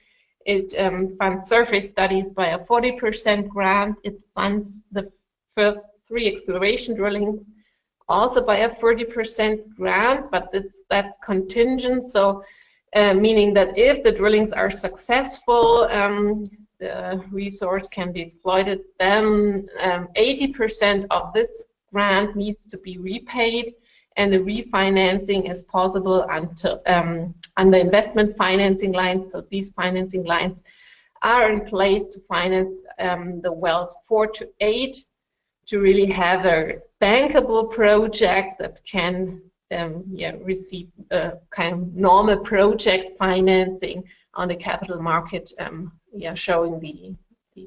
It funds surface studies by a 40% grant. It funds the first 3 exploration drillings also by a 30% grant, but that's contingent. So meaning that if the drillings are successful, the resource can be exploited, then 80% of this grant needs to be repaid, and the refinancing is possible until under investment financing lines. So these financing lines are in place to finance the wells 4 to 8 to really have a bankable project that can receive kind of normal project financing on the capital market, showing the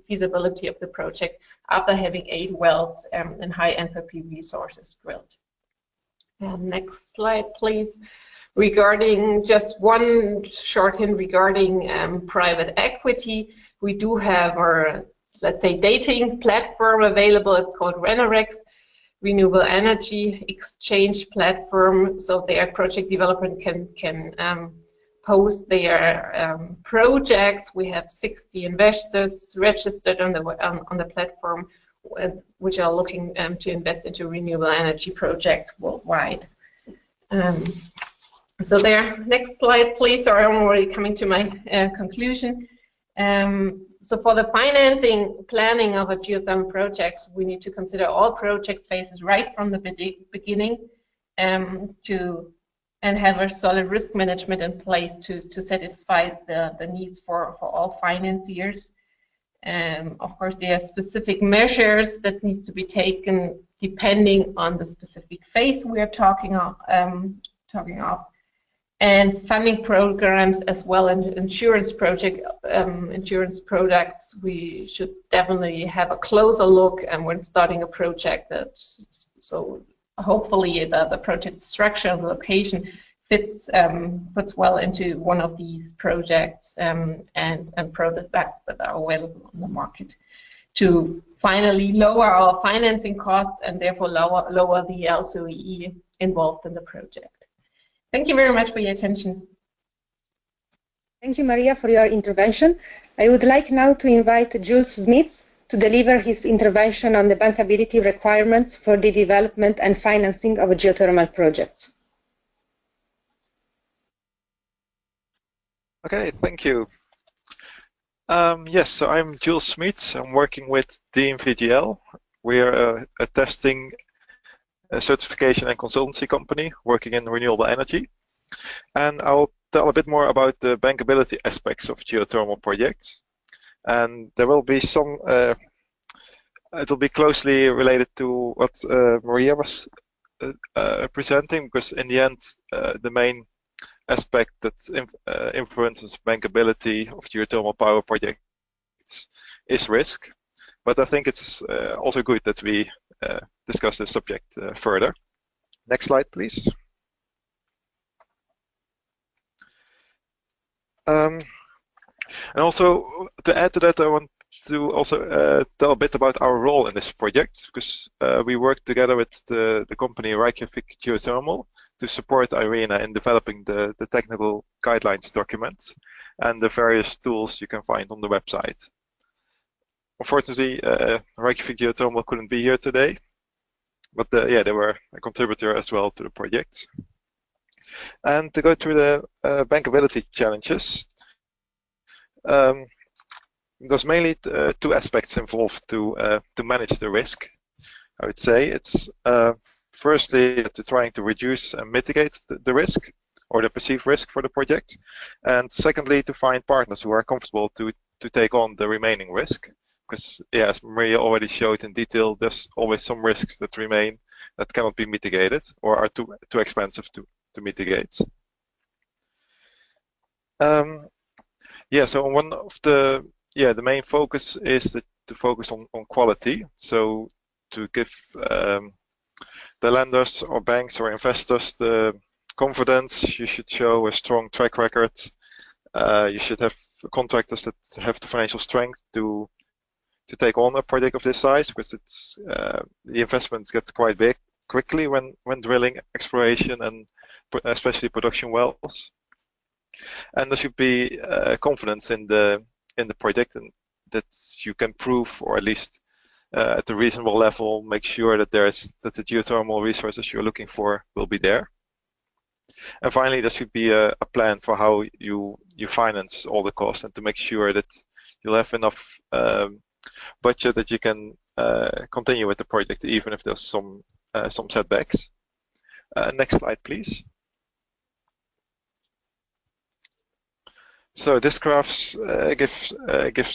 feasibility of the project after having 8 wells and high enthalpy resources drilled. Next slide, please. Regarding just one short hint regarding private equity, we do have our, let's say, dating platform available. It's called Renarex, Renewable Energy Exchange Platform. So their project development can post their projects. We have 60 investors registered on the platform, which are looking to invest into renewable energy projects worldwide. So there, next slide, please. Sorry, I'm already coming to my conclusion. So for the financing planning of a geothermal project, we need to consider all project phases right from the beginning and have a solid risk management in place to satisfy the needs for all financiers. Of course, there are specific measures that needs to be taken depending on the specific phase we are talking of, and funding programs as well as insurance products. We should definitely have a closer look when starting a project. So hopefully the project structure and location fits well into one of these projects and products that are available on the market, to finally lower our financing costs and therefore lower the LCOE involved in the project. Thank you very much for your attention. Thank you, Maria, for your intervention. I would like now to invite Jules Smith to deliver his intervention on the bankability requirements for the development and financing of geothermal projects. Okay, thank you. Yes, so I'm Jules Smith. I'm working with DMVGL. We are a testing, certification and consultancy company working in renewable energy. And I'll tell a bit more about the bankability aspects of geothermal projects. And there will be some, it will be closely related to what Maria was presenting, because in the end, the main aspect that influences bankability of geothermal power projects is risk. But I think it's also good that we discuss this subject further. Next slide, please. And also to add to that, I want to also tell a bit about our role in this project, because we work together with the company Reykjavik Geothermal to support IRENA in developing the technical guidelines documents and the various tools you can find on the website. Unfortunately, Reykjavik Geothermal couldn't be here today, but yeah, they were a contributor as well to the project. And to go through the bankability challenges, there's mainly two aspects involved to manage the risk. I would say it's firstly to trying to reduce and mitigate the risk or the perceived risk for the project, and secondly to find partners who are comfortable to take on the remaining risk. Because yeah, as Maria already showed in detail, there's always some risks that remain that cannot be mitigated or are too expensive to mitigate. Yeah, so one of the main focus is to focus on quality. So to give the lenders or banks or investors the confidence, you should show a strong track record. You should have contractors that have the financial strength to take on a project of this size, because it's the investments get quite big quickly when drilling exploration and especially production wells. And there should be confidence in the project, and that you can prove, or at least at a reasonable level, make sure that the geothermal resources you're looking for will be there. And finally, there should be a plan for how you finance all the costs, and to make sure that you'll have enough budget that you can continue with the project even if there's some setbacks. Next slide, please. So this graph gives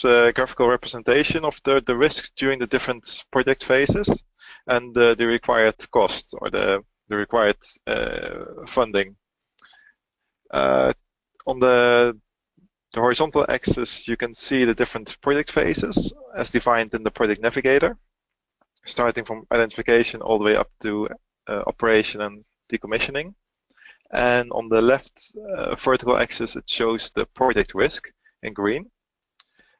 a graphical representation of the risks during the different project phases and the required costs or the required funding. On the horizontal axis, you can see the different project phases as defined in the Project Navigator, starting from identification all the way up to operation and decommissioning. And on the left vertical axis, it shows the project risk in green.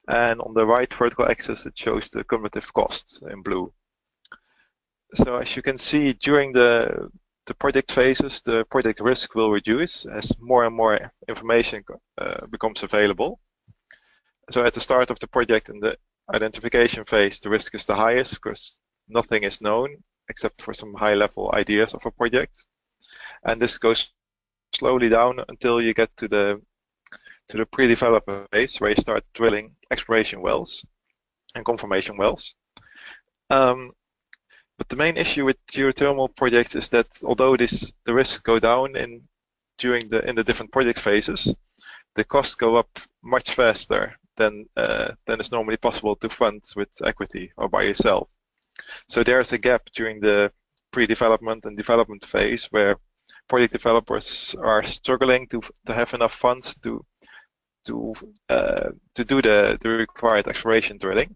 And on the right vertical axis, it shows the cumulative costs in blue. So as you can see, during the project phases, the project risk will reduce as more and more information becomes available. So at the start of the project, in the identification phase, the risk is the highest because nothing is known except for some high-level ideas of a project. And this goes slowly down until you get to the pre-development phase, where you start drilling exploration wells and confirmation wells. But the main issue with geothermal projects is that although the risks go down in the different project phases, the costs go up much faster than is normally possible to fund with equity or by yourself. So there's a gap during the pre-development and development phase where project developers are struggling to have enough funds to do the required exploration drilling.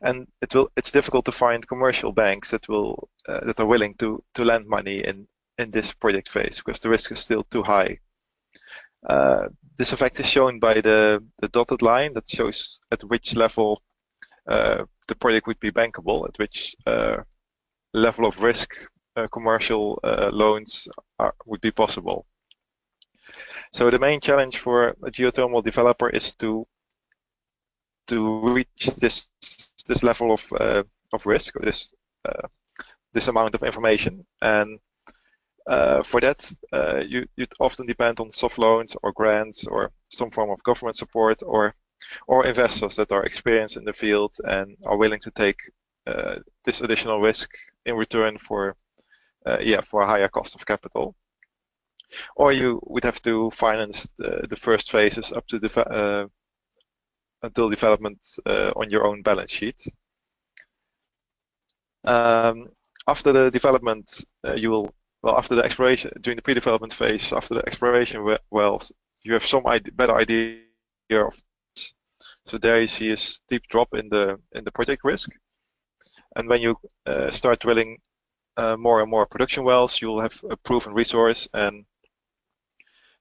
And it's difficult to find commercial banks that are willing to lend money in this project phase because the risk is still too high. This effect is shown by the dotted line that shows at which level the project would be bankable, at which level of risk commercial loans would be possible. So the main challenge for a geothermal developer is to reach this level of risk, or this amount of information, and for that you'd often depend on soft loans or grants or some form of government support or investors that are experienced in the field and are willing to take this additional risk in return for a higher cost of capital. Or you would have to finance the first phases up to until development on your own balance sheet. After the development, after the exploration, during the pre-development phase, after the exploration wells, you have some better idea of this. So there you see a steep drop in the project risk. And when you start drilling more and more production wells, you'll have a proven resource, and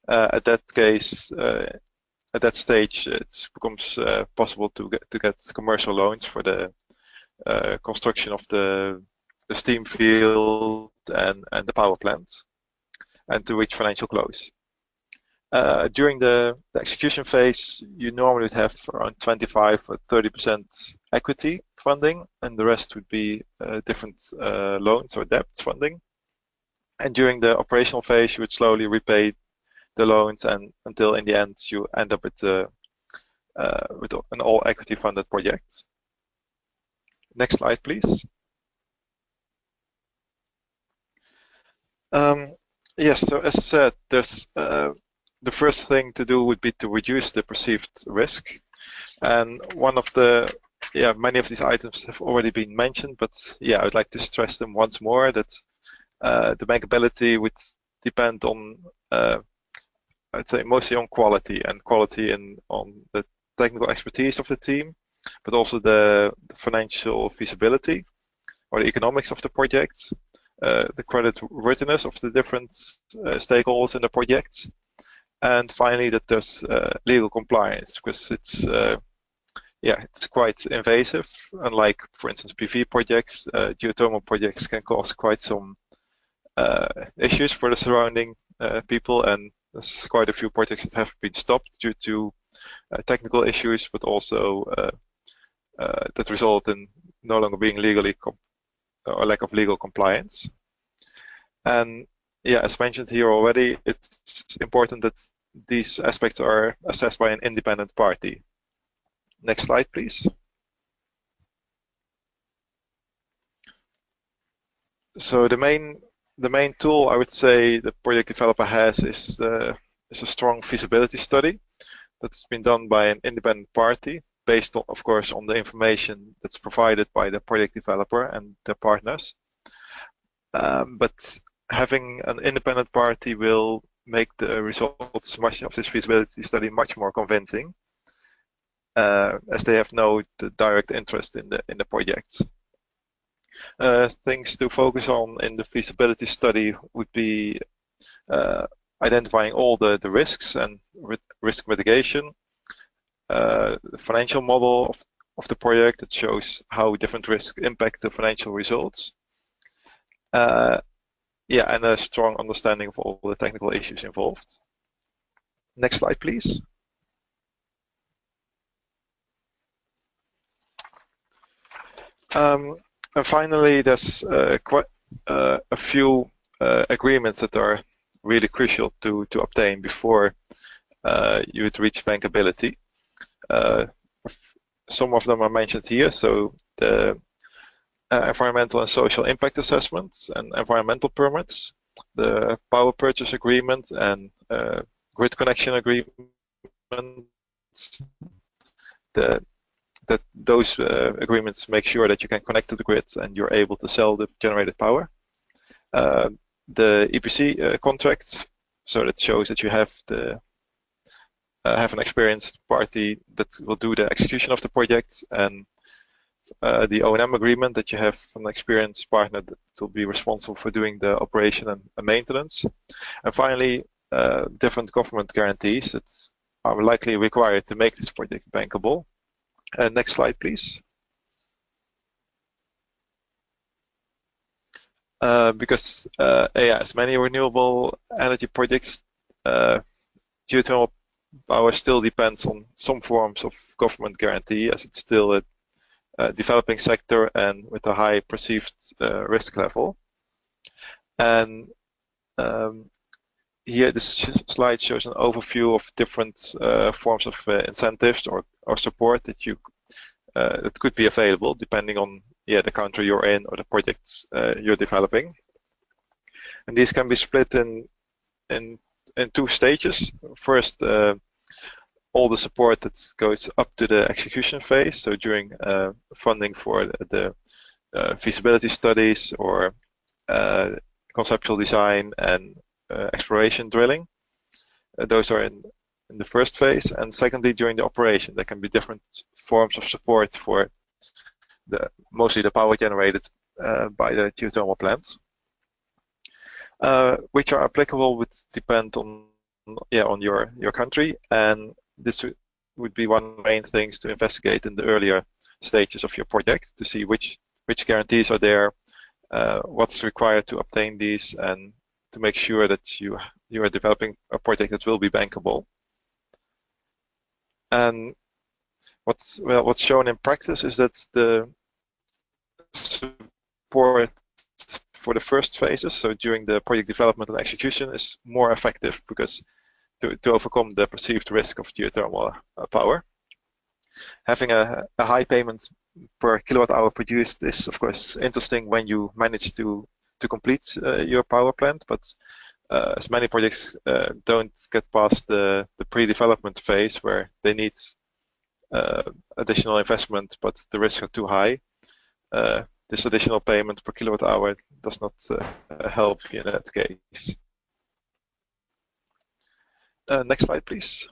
At that case, at that stage, it becomes possible to get commercial loans for the construction of the steam field and the power plant, and to reach financial close. During the execution phase, you normally would have around 25 or 30% equity funding, and the rest would be different loans or debt funding. And during the operational phase, you would slowly repay the loans, and until in the end you end up with an all equity funded project. Next slide, please. Yes, so as I said, there's the first thing to do would be to reduce the perceived risk, and one of the many of these items have already been mentioned, but I would like to stress them once more, that the bankability would depend on I'd say mostly on quality, and quality on the technical expertise of the team, but also the financial feasibility or the economics of the projects, the creditworthiness of the different stakeholders in the projects, and finally that there's legal compliance, because it's quite invasive. Unlike, for instance, PV projects, geothermal projects can cause quite some issues for the surrounding people, and there's quite a few projects that have been stopped due to technical issues, but also that result in no longer being legally or lack of legal compliance. And as mentioned here already, it's important that these aspects are assessed by an independent party. Next slide, please. So the main tool I would say the project developer has is a strong feasibility study that's been done by an independent party, based on, of course, on the information that's provided by the project developer and their partners. But having an independent party will make the results of this feasibility study much more convincing, as they have no direct interest in the projects. Things to focus on in the feasibility study would be identifying all the risks and risk mitigation, the financial model of the project that shows how different risks impact the financial results, and a strong understanding of all the technical issues involved. Next slide, please. And finally, there's quite a few agreements that are really crucial to obtain before you would reach bankability. Some of them are mentioned here. So the environmental and social impact assessments and environmental permits, the power purchase agreement and grid connection agreements, that those agreements make sure that you can connect to the grid and you're able to sell the generated power. The EPC contracts, so that shows that you have an experienced party that will do the execution of the project, and the O&M agreement, that you have an experienced partner that will be responsible for doing the operation and maintenance. And finally, different government guarantees that are likely required to make this project bankable. Next slide, please. Because as many renewable energy projects, geothermal power still depends on some forms of government guarantee, as it's still a developing sector and with a high perceived risk level. And here this slide shows an overview of different forms of incentives or support that that could be available depending on the country you're in or the projects you're developing. And these can be split in two stages. First, all the support that goes up to the execution phase, so during funding for the feasibility studies or conceptual design and exploration drilling. Those are in the first phase. And secondly, during the operation, there can be different forms of support for mostly the power generated by the geothermal plants, which are applicable would depend on on your country, and this would be one of the main things to investigate in the earlier stages of your project, to see which guarantees are there, what's required to obtain these, and to make sure that you are developing a project that will be bankable. And what's shown in practice is that the support for the first phases, so during the project development and execution, is more effective because to overcome the perceived risk of geothermal power. Having a high payment per kilowatt hour produced is of course interesting when you manage to complete your power plant, but as many projects don't get past the pre-development phase where they need additional investment, but the risks are too high. This additional payment per kilowatt hour does not help you in that case. Next slide, please.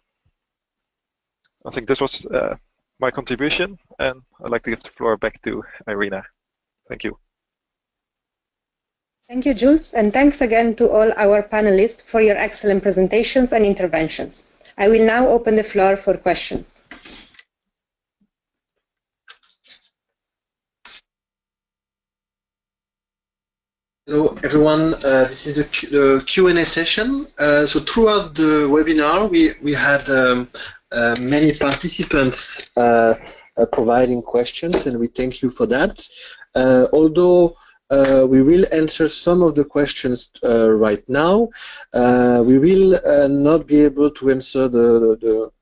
I think this was my contribution, and I'd like to give the floor back to IRENA. Thank you. Thank you, Jules, and thanks again to all our panelists for your excellent presentations and interventions. I will now open the floor for questions. Hello everyone, this is the Q&A session. So throughout the webinar we had many participants providing questions, and we thank you for that. Although we will answer some of the questions right now, we will not be able to answer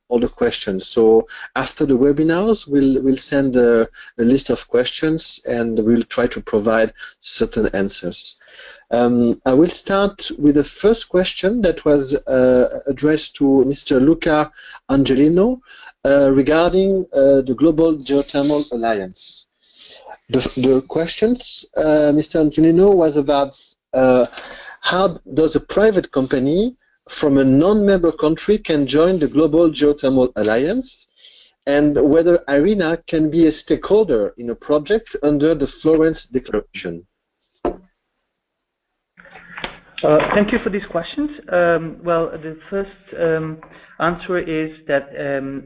all the questions. So after the webinars, we'll send a list of questions, and we'll try to provide certain answers. I will start with the first question that was addressed to Mr. Luca Angelino regarding the Global Geothermal Alliance. The questions, Mr. Angelino, was about how does a private company from a non-member country can join the Global Geothermal Alliance, and whether IRENA can be a stakeholder in a project under the Florence Declaration. Thank you for these questions. Well, the first answer is that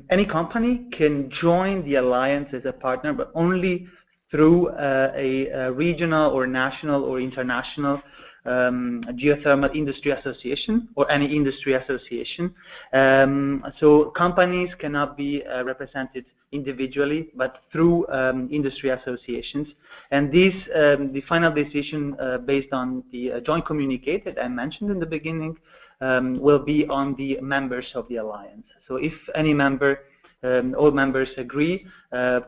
any company can join the alliance as a partner, but only through a regional or national or international geothermal industry association or any industry association. So companies cannot be represented individually, but through industry associations. And this, the final decision based on the joint communique that I mentioned in the beginning, will be on the members of the alliance. So if any member, all members agree,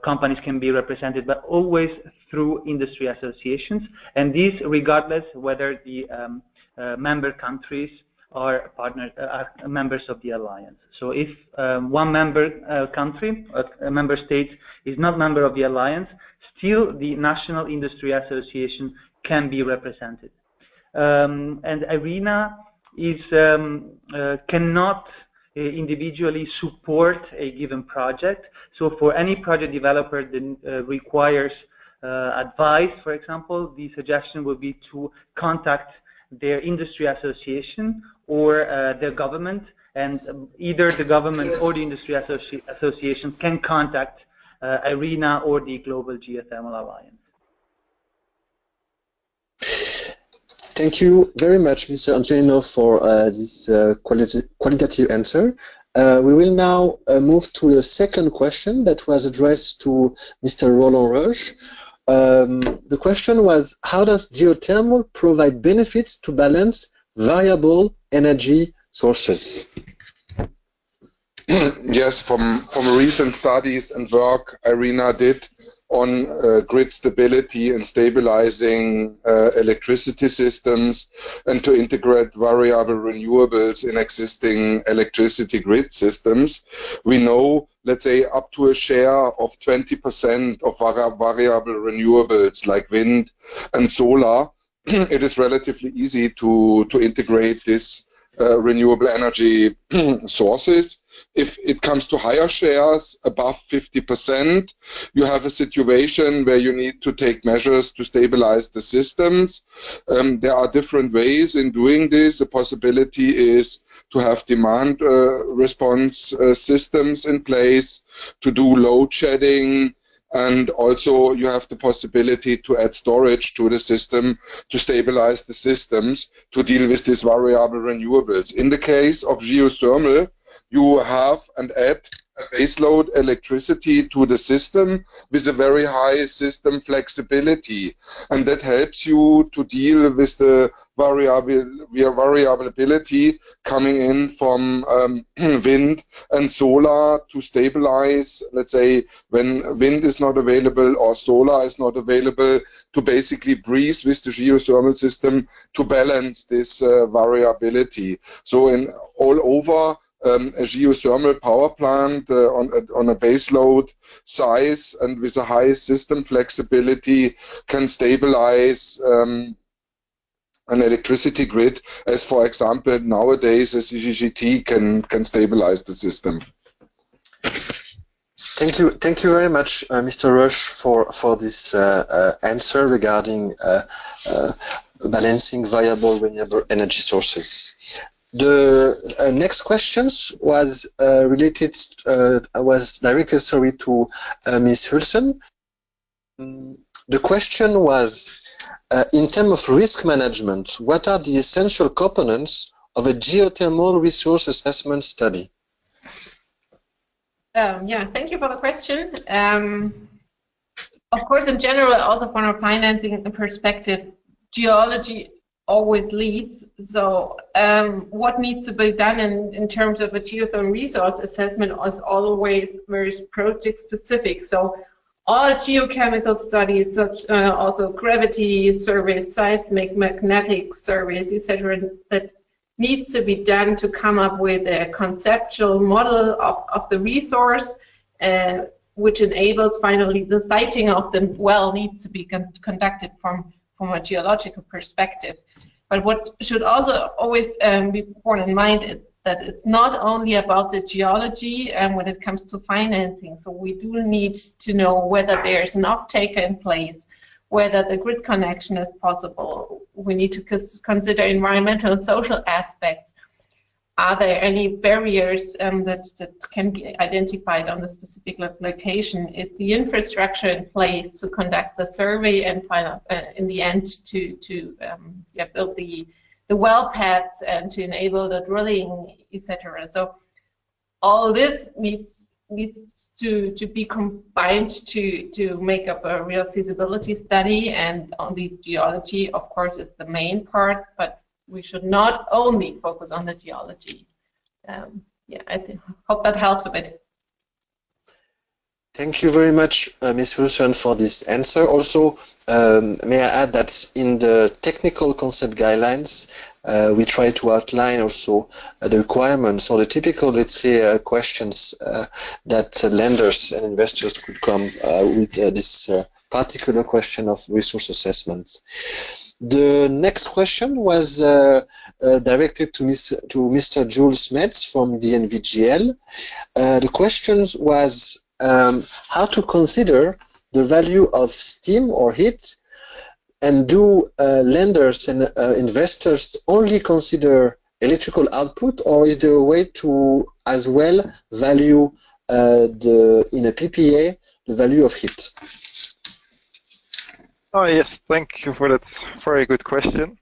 companies can be represented, but always through industry associations, and this regardless whether the member countries are partners, are members of the alliance. So if one member country, a member state, is not member of the alliance, still the National Industry Association can be represented. And IRENA is cannot individually support a given project. So for any project developer that requires advice, for example, the suggestion would be to contact their industry association or their government, and either the government or the industry association can contact IRENA or the Global Geothermal Alliance. Thank you very much, Mr. Angelino, for this qualitative answer. We will now move to the second question that was addressed to Mr. Roland Roche. The question was, how does geothermal provide benefits to balance variable energy sources? Yes, from recent studies and work IRENA did on grid stability and stabilizing electricity systems, and to integrate variable renewables in existing electricity grid systems. We know, let's say, up to a share of 20% of variable renewables like wind and solar, it is relatively easy to integrate this renewable energy sources if it comes to higher shares above 50%, you have a situation where you need to take measures to stabilize the systems. There are different ways in doing this. A possibility is to have demand response systems in place, to do load shedding, and also you have the possibility to add storage to the system to stabilize the systems to deal with these variable renewables. In the case of geothermal, you have and add a baseload electricity to the system with a very high system flexibility, and that helps you to deal with the variability coming in from wind and solar to stabilize, let's say, when wind is not available or solar is not available, to basically breathe with the geothermal system to balance this variability. So in all over, a geothermal power plant on a base load size and with a high system flexibility can stabilize an electricity grid, as for example nowadays a CCGT can stabilize the system. Thank you very much, Mr. Rush, for this answer regarding balancing variable renewable energy sources. The next questions was directed, to Ms. Hulsen. The question was, in terms of risk management, what are the essential components of a geothermal resource assessment study? Yeah, thank you for the question. Of course, in general, also from a financing perspective, geology always leads. So what needs to be done in terms of a geothermal resource assessment is always very project specific. So all geochemical studies, such also gravity surveys, seismic, magnetic surveys, etc., that needs to be done to come up with a conceptual model of the resource, which enables finally the siting of the well needs to be conducted from a geological perspective. But what should also always be borne in mind is that it's not only about the geology when it comes to financing. So we do need to know whether there's an off-taker in place, whether the grid connection is possible. We need to consider environmental and social aspects. Are there any barriers that can be identified on the specific location? Is the infrastructure in place to conduct the survey and in the end to build the well pads and to enable the drilling, etc. So all this needs to be combined to make up a real feasibility study, and on the geology, of course, is the main part, but we should not only focus on the geology. Yeah, I hope that helps a bit. Thank you very much, Ms. Wilson, for this answer. Also, may I add that in the technical concept guidelines, we try to outline also the requirements or the typical, let's say, questions that lenders and investors could come with this particular question of resource assessments. The next question was directed to Mr. Jules Smets from the NVGL. The question was how to consider the value of steam or heat, and do lenders and investors only consider electrical output, or is there a way to as well value in a PPA the value of heat? Oh yes, thank you for that very good question.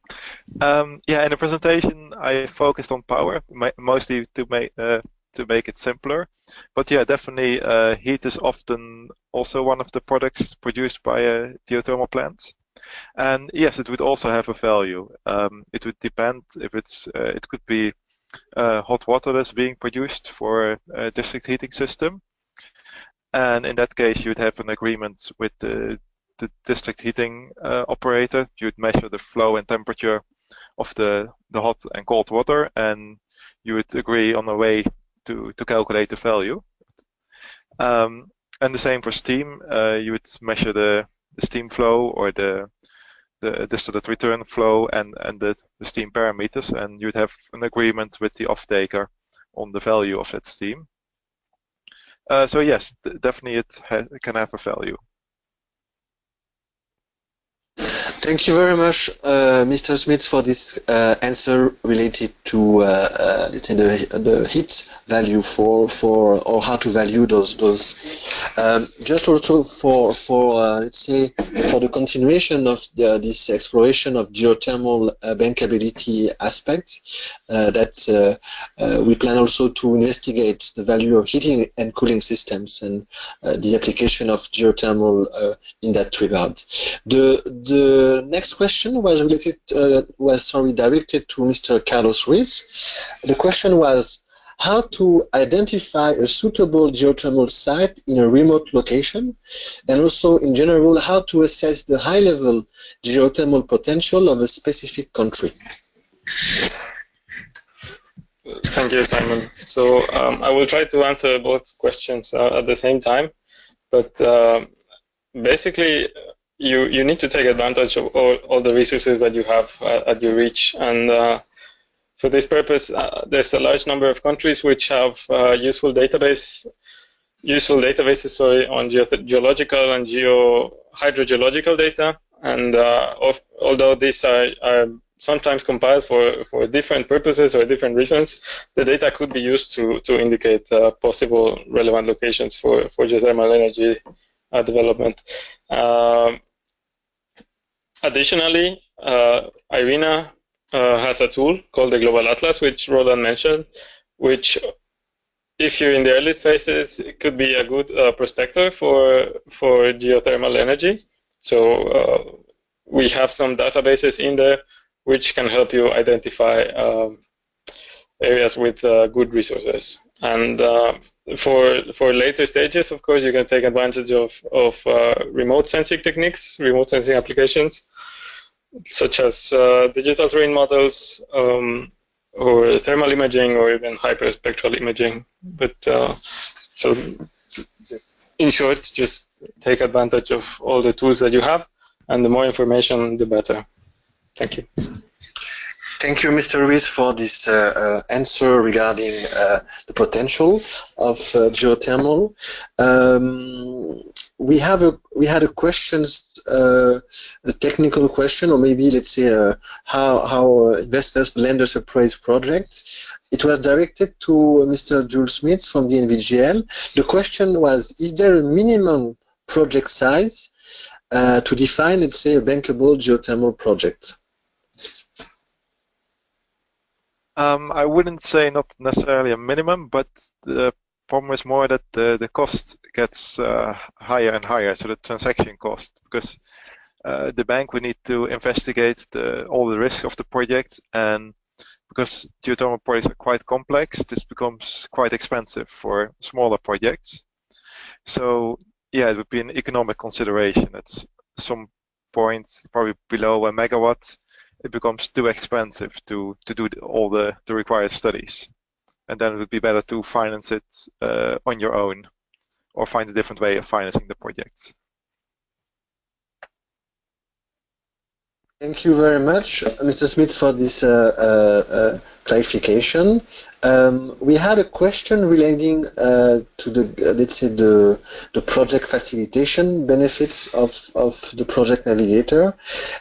Yeah, in the presentation I focused on power, mostly to make it simpler. But yeah, definitely heat is often also one of the products produced by a geothermal plant. And yes, it would also have a value. It would depend if it could be hot water that's being produced for a district heating system. And in that case, you would have an agreement with the district heating operator. You'd measure the flow and temperature of the hot and cold water, and you would agree on a way to calculate the value. And the same for steam. You would measure the steam flow or the distillate return flow and the steam parameters, and you'd have an agreement with the off-taker on the value of that steam. So yes, definitely it can have a value. Thank you very much, Mr. Smith, for this answer related to let's say the heat value for or how to value those. Just also for let's say for the continuation of this exploration of geothermal bankability aspects, that we plan also to investigate the value of heating and cooling systems and the application of geothermal in that regard. The next question was related directed to Mr. Carlos Ruiz. The question was how to identify a suitable geothermal site in a remote location, and also in general how to assess the high-level geothermal potential of a specific country. Thank you, Simon. So I will try to answer both questions at the same time, but basically you need to take advantage of all the resources that you have at your reach, and for this purpose there's a large number of countries which have useful databases on geological and hydrogeological data, and although these are sometimes compiled for different purposes or different reasons, the data could be used to indicate possible relevant locations for geothermal energy development. Additionally, IRENA has a tool called the Global Atlas, which Roland mentioned, which, if you're in the early phases, it could be a good prospector for geothermal energy. So we have some databases in there which can help you identify areas with good resources. And for later stages, of course, you can take advantage of remote sensing techniques, remote sensing applications, such as digital terrain models, or thermal imaging, or even hyperspectral imaging. But so, in short, just take advantage of all the tools that you have, and the more information, the better. Thank you. Thank you, Mr. Ruiz, for this answer regarding the potential of geothermal. We had a a technical question, or maybe let's say how investors, lenders appraise projects. It was directed to Mr. Jules Smith from the NVGL. The question was: is there a minimum project size to define, let's say, a bankable geothermal project? I wouldn't say not necessarily a minimum, but the problem is more that the cost gets higher and higher, so the transaction cost, because the bank would need to investigate all the risks of the project, and because geothermal projects are quite complex, this becomes quite expensive for smaller projects. So yeah, it would be an economic consideration. At some point, probably below 1 megawatt, it becomes too expensive to do all the required studies, and then it would be better to finance it on your own, or find a different way of financing the projects. Thank you very much, Mr. Smith, for this clarification. We had a question relating to let's say the project facilitation benefits of the Project Navigator,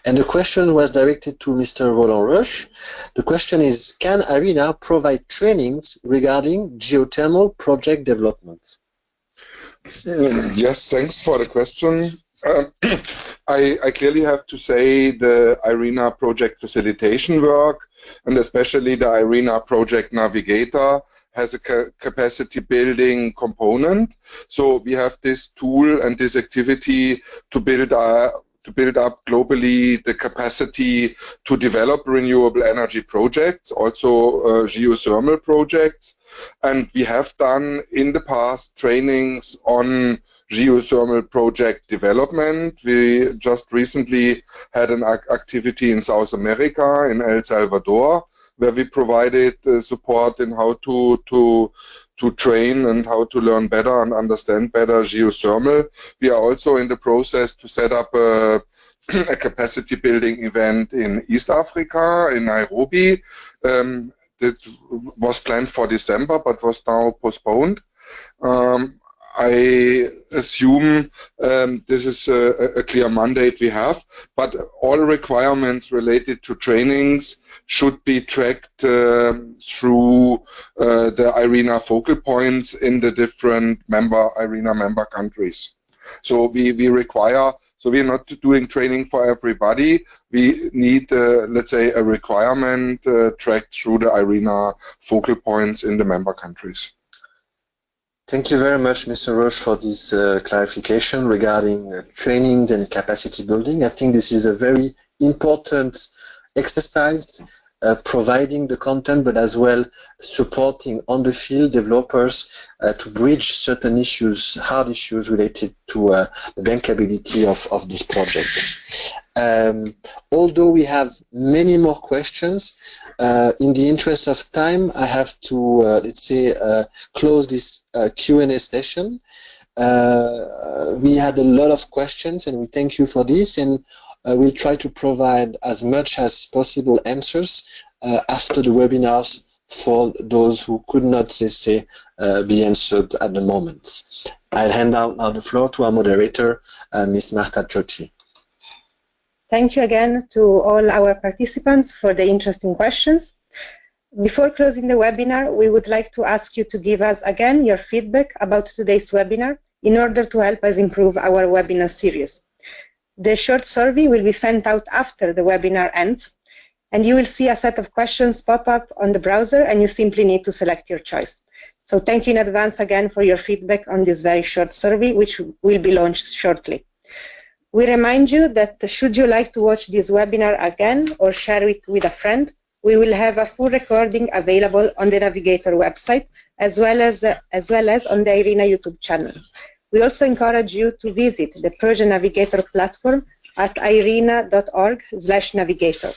and the question was directed to Mr. Roland Roche. The question is: can IRENA provide trainings regarding geothermal project development? Yes, thanks for the question. I clearly have to say the IRENA project facilitation work, and especially the IRENA Project Navigator, has a capacity building component. So we have this tool and this activity to build up globally the capacity to develop renewable energy projects, also geothermal projects. And we have done in the past trainings on geothermal project development. We just recently had an activity in South America, in El Salvador, where we provided support in how to train and how to learn better and understand better geothermal. We are also in the process to set up a capacity building event in East Africa, in Nairobi. That was planned for December, but was now postponed. I assume this is a clear mandate we have, but all requirements related to trainings should be tracked through the IRENA focal points in the different IRENA member countries. So we require, so we're not doing training for everybody. We need, let's say, a requirement tracked through the IRENA focal points in the member countries. Thank you very much, Mr. Roche, for this clarification regarding trainings and capacity building. I think this is a very important exercise, providing the content, but as well supporting on the field developers to bridge certain issues, hard issues related to the bankability of these projects. Although we have many more questions, in the interest of time, I have to, let's say, close this Q&A session. We had a lot of questions, and we thank you for this, and we'll try to provide as much as possible answers after the webinars for those who could not, let's say, be answered at the moment. I'll hand out now the floor to our moderator, Ms. Marta Ciocci. Thank you again to all our participants for the interesting questions. Before closing the webinar, we would like to ask you to give us again your feedback about today's webinar in order to help us improve our webinar series. The short survey will be sent out after the webinar ends, and you will see a set of questions pop up on the browser, and you simply need to select your choice. So thank you in advance again for your feedback on this very short survey, which will be launched shortly. We remind you that should you like to watch this webinar again or share it with a friend, we will have a full recording available on the Navigator website as well as on the IRENA YouTube channel. We also encourage you to visit the Project Navigator platform at irena.org/navigator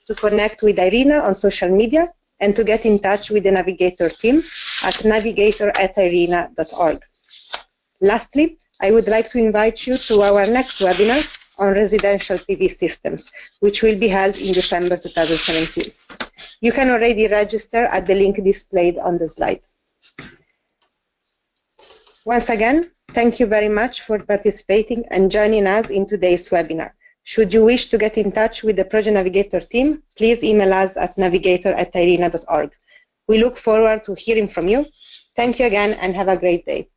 to connect with IRENA on social media and to get in touch with the Navigator team at navigator@irena.org. Lastly, I would like to invite you to our next webinars on residential PV systems, which will be held in December 2017. You can already register at the link displayed on the slide. Once again, thank you very much for participating and joining us in today's webinar. Should you wish to get in touch with the Project Navigator team, please email us at navigator@irena.org. We look forward to hearing from you. Thank you again and have a great day.